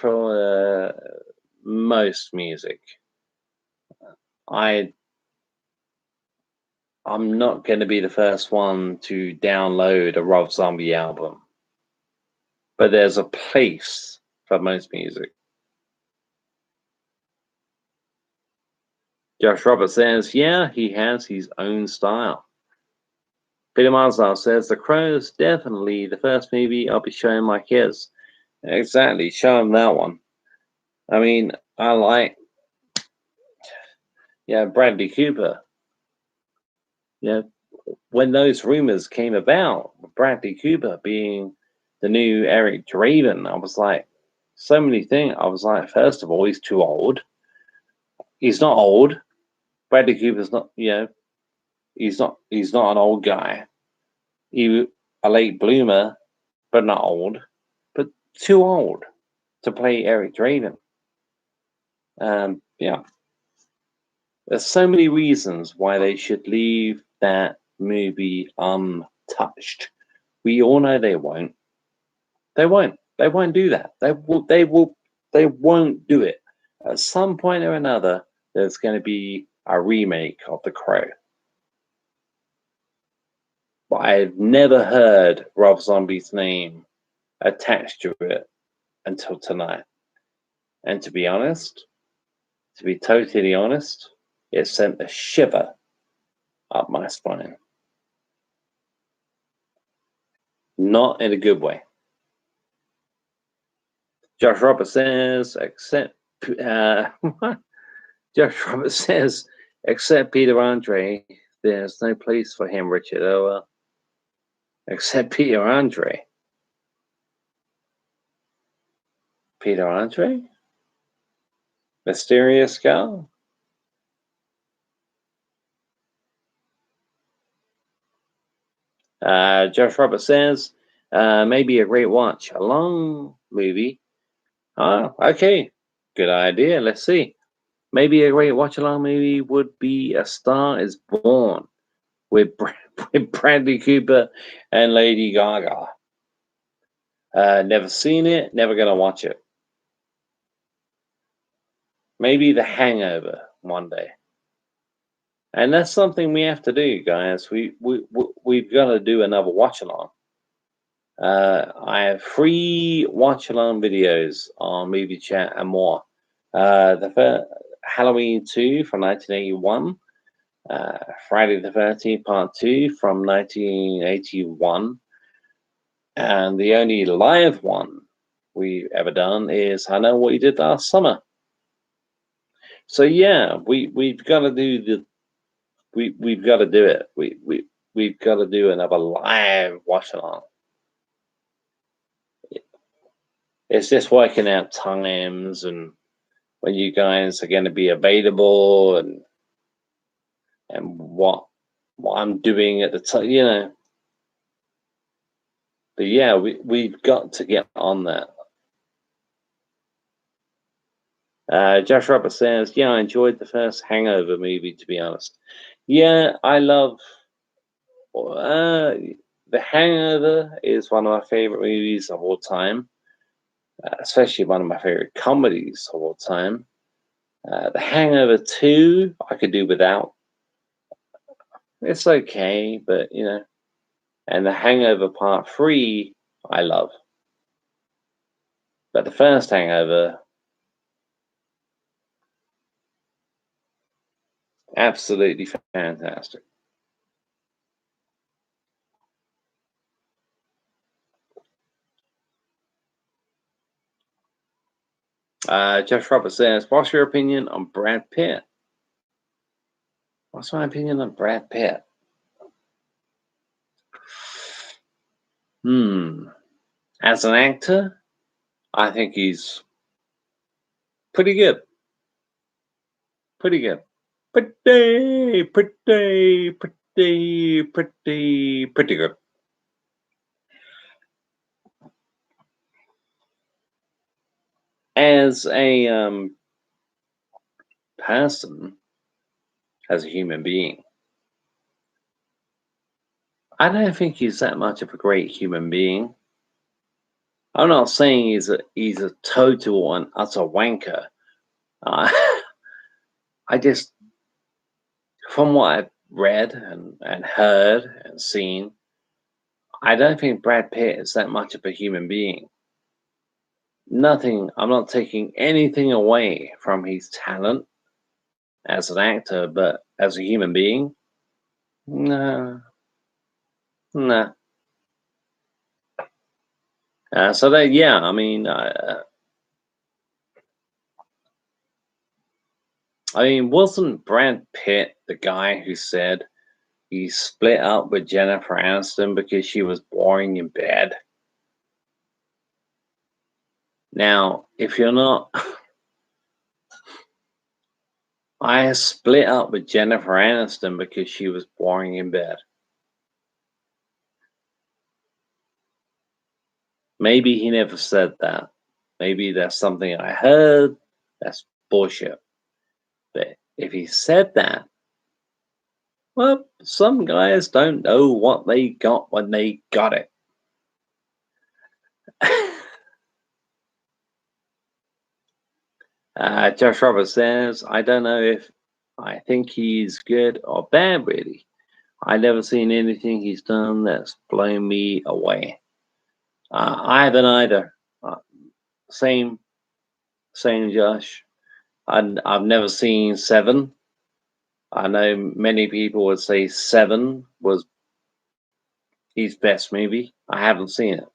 for most music. I'm not going to be the first one to download a Rob Zombie album, but there's a place for most music. Josh Roberts says, yeah, he has his own style. Peter Marsal says, The Crow is definitely the first movie I'll be showing my kids. Exactly, show them that one. I mean, I like, Bradley Cooper. Yeah, when those rumors came about, Bradley Cooper being the new Eric Draven, I was like, so many things. I was like, first of all, he's too old. He's not old. Bradley Cooper's not, he's not an old guy. He a late bloomer, but not old, but too old to play Eric Draven. Yeah. There's so many reasons why they should leave that movie untouched. We all know they won't. They won't. They won't do that. They won't do it. At some point or another, there's going to be a remake of The Crow. But I've never heard Rob Zombie's name attached to it until tonight. And to be honest, to be totally honest, it sent a shiver up my spine. Not in a good way. Josh Roberts says, except Josh Roberts says, except Peter Andre, there's no place for him, Richard. Oh well. Except Peter Andre. Peter Andre? Mysterious Girl? Josh Roberts says, maybe a great watch. A long movie. Oh, okay. Good idea. Let's see. Maybe a great watch-along movie would be A Star Is Born with with Bradley Cooper and Lady Gaga. Never seen it. Never gonna watch it. Maybe The Hangover one day. And that's something we have to do, guys. We've got to do another watch-along. I have 3 watch-along videos on Movie Chat and more. The first Halloween 2 from 1981, Friday the 13th Part 2 from 1981, and the only live one we've ever done is I Know What You Did Last Summer. So yeah, we've got to do we've got to do it. We've got to do another live watch-along. It's just working out times and when you guys are going to be available and what I'm doing at the time, you know. But yeah, we've got to get on that. Josh Roberts says, yeah, I enjoyed the first Hangover movie, to be honest. Yeah, I love The Hangover is one of my favorite movies of all time, especially one of my favorite comedies of all time. The Hangover 2, I could do without. It's okay, but you know. And The Hangover Part 3, I love. But the first Hangover, absolutely fantastic. Josh Roberts says, what's your opinion on Brad Pitt? What's my opinion on Brad Pitt? As an actor, I think he's pretty good. Pretty good. Pretty good. As a person, as a human being, I don't think he's that much of a great human being. I'm not saying he's a total and utter wanker. I just, from what I've read and heard and seen, I don't think Brad Pitt is that much of a human being. Nothing, I'm not taking anything away from his talent as an actor, but as a human being, no. So that, yeah, I mean, wasn't Brad Pitt the guy who said he split up with Jennifer Aniston because she was boring in bed? Now, if you're not, I split up with Jennifer Aniston because she was boring in bed. Maybe he never said that. Maybe that's something I heard. That's bullshit. But if he said that, well, some guys don't know what they got when they got it. Josh Roberts says, I don't know if I think he's good or bad, really. I've never seen anything he's done that's blown me away. I haven't either. Same Saying Josh. I've never seen Seven. I know many people would say Seven was his best movie. I haven't seen it.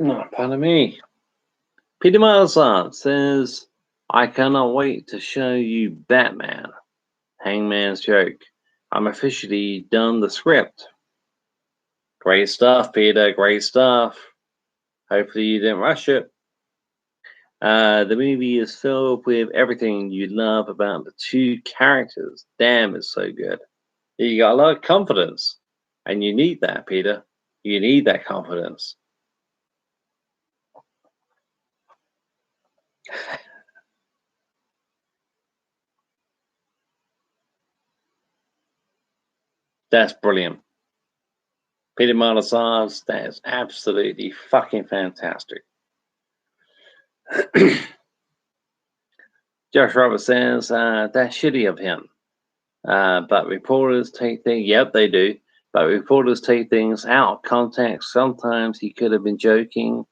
No, pardon me. Peter Milesart says, I cannot wait to show you Batman. Hangman's joke. I'm officially done the script. Great stuff, Peter. Great stuff. Hopefully you didn't rush it. The movie is filled with everything you love about the two characters. Damn, it's so good. You got a lot of confidence, and you need that, Peter. You need that confidence. That's brilliant. Peter Malasars, that is absolutely fucking fantastic. Josh Roberts says, that's shitty of him. But reporters take things, yep, they do. But reporters take things out of context. Sometimes he could have been joking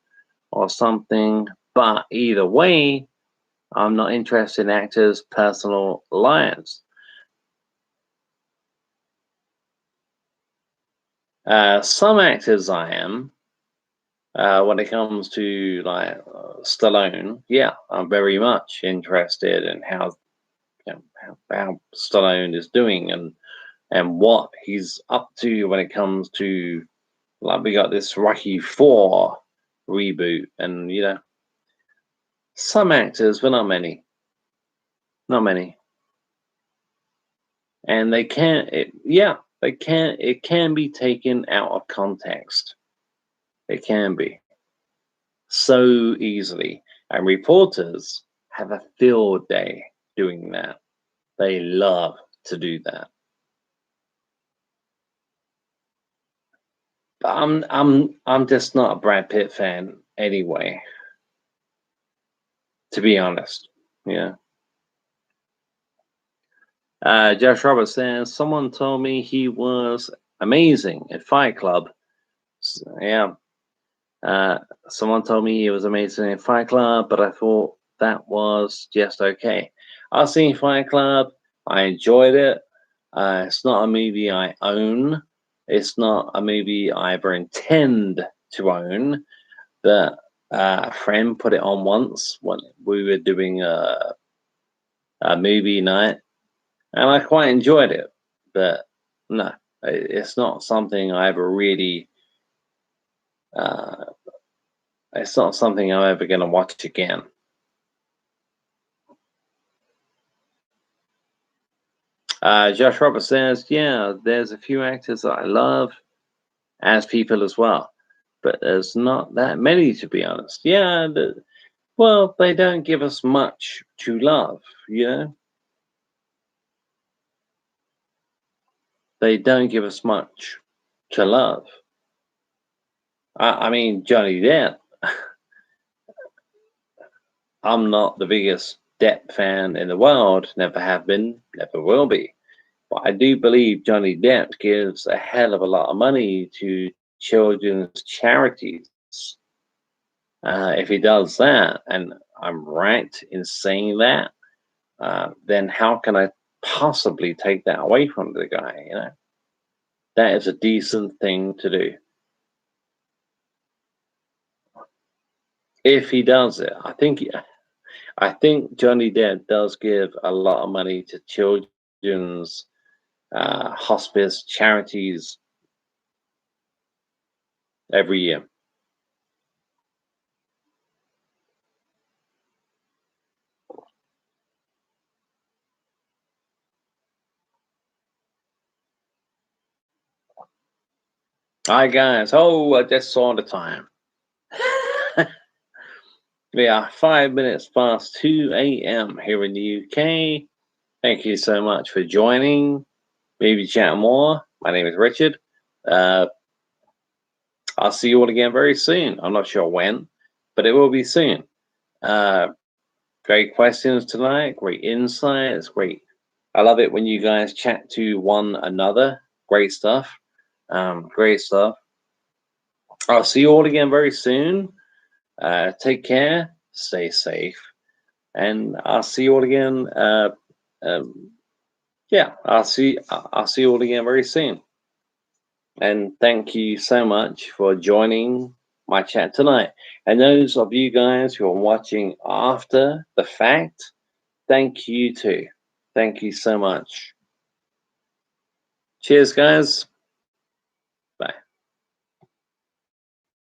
or something. But either way, I'm not interested in actors' personal lives. Some actors I am. When it comes to like Stallone, yeah, I'm very much interested in how how Stallone is doing and what he's up to when it comes to, like, we got this Rocky 4 reboot, and some actors, but not many, and they can't. They can't. It can be taken out of context. It can be so easily, and reporters have a field day doing that. They love to do that. But I'm just not a Brad Pitt fan anyway, to be honest. Yeah. Josh Roberts says, someone told me he was amazing at Fight Club. Yeah. Someone told me he was amazing in Fight Club, but I thought that was just okay. I've seen Fight Club. I enjoyed it. It's not a movie I own. It's not a movie I ever intend to own. But a friend put it on once when we were doing a movie night, and I quite enjoyed it. But no, it's not something I ever really. It's not something I'm ever going to watch again. Josh Roberts says, yeah, there's a few actors that I love as people as well, but there's not that many, to be honest. Yeah, well, they don't give us much to love, They don't give us much to love. I mean, Johnny Depp. I'm not the biggest Depp fan in the world, never have been, never will be. But I do believe Johnny Depp gives a hell of a lot of money to children's charities. If he does that, and I'm right in saying that, then how can I possibly take that away from the guy? That is a decent thing to do. If he does it, I think Johnny Depp does give a lot of money to children's hospice charities every year. Hi guys. Oh, I just saw the time. We are 5 minutes past 2 a.m. here in the UK. Thank you so much for joining. Maybe chat more. My name is Richard. I'll see you all again very soon. I'm not sure when, but it will be soon. Great questions tonight. Great insights. Great. I love it when you guys chat to one another. Great stuff. Great stuff. I'll see you all again very soon. Take care, stay safe, and I'll see you all again. Um, yeah, I'll see you all again very soon. And thank you so much for joining my chat tonight. And those of you guys who are watching after the fact, thank you too. Thank you so much. Cheers, guys.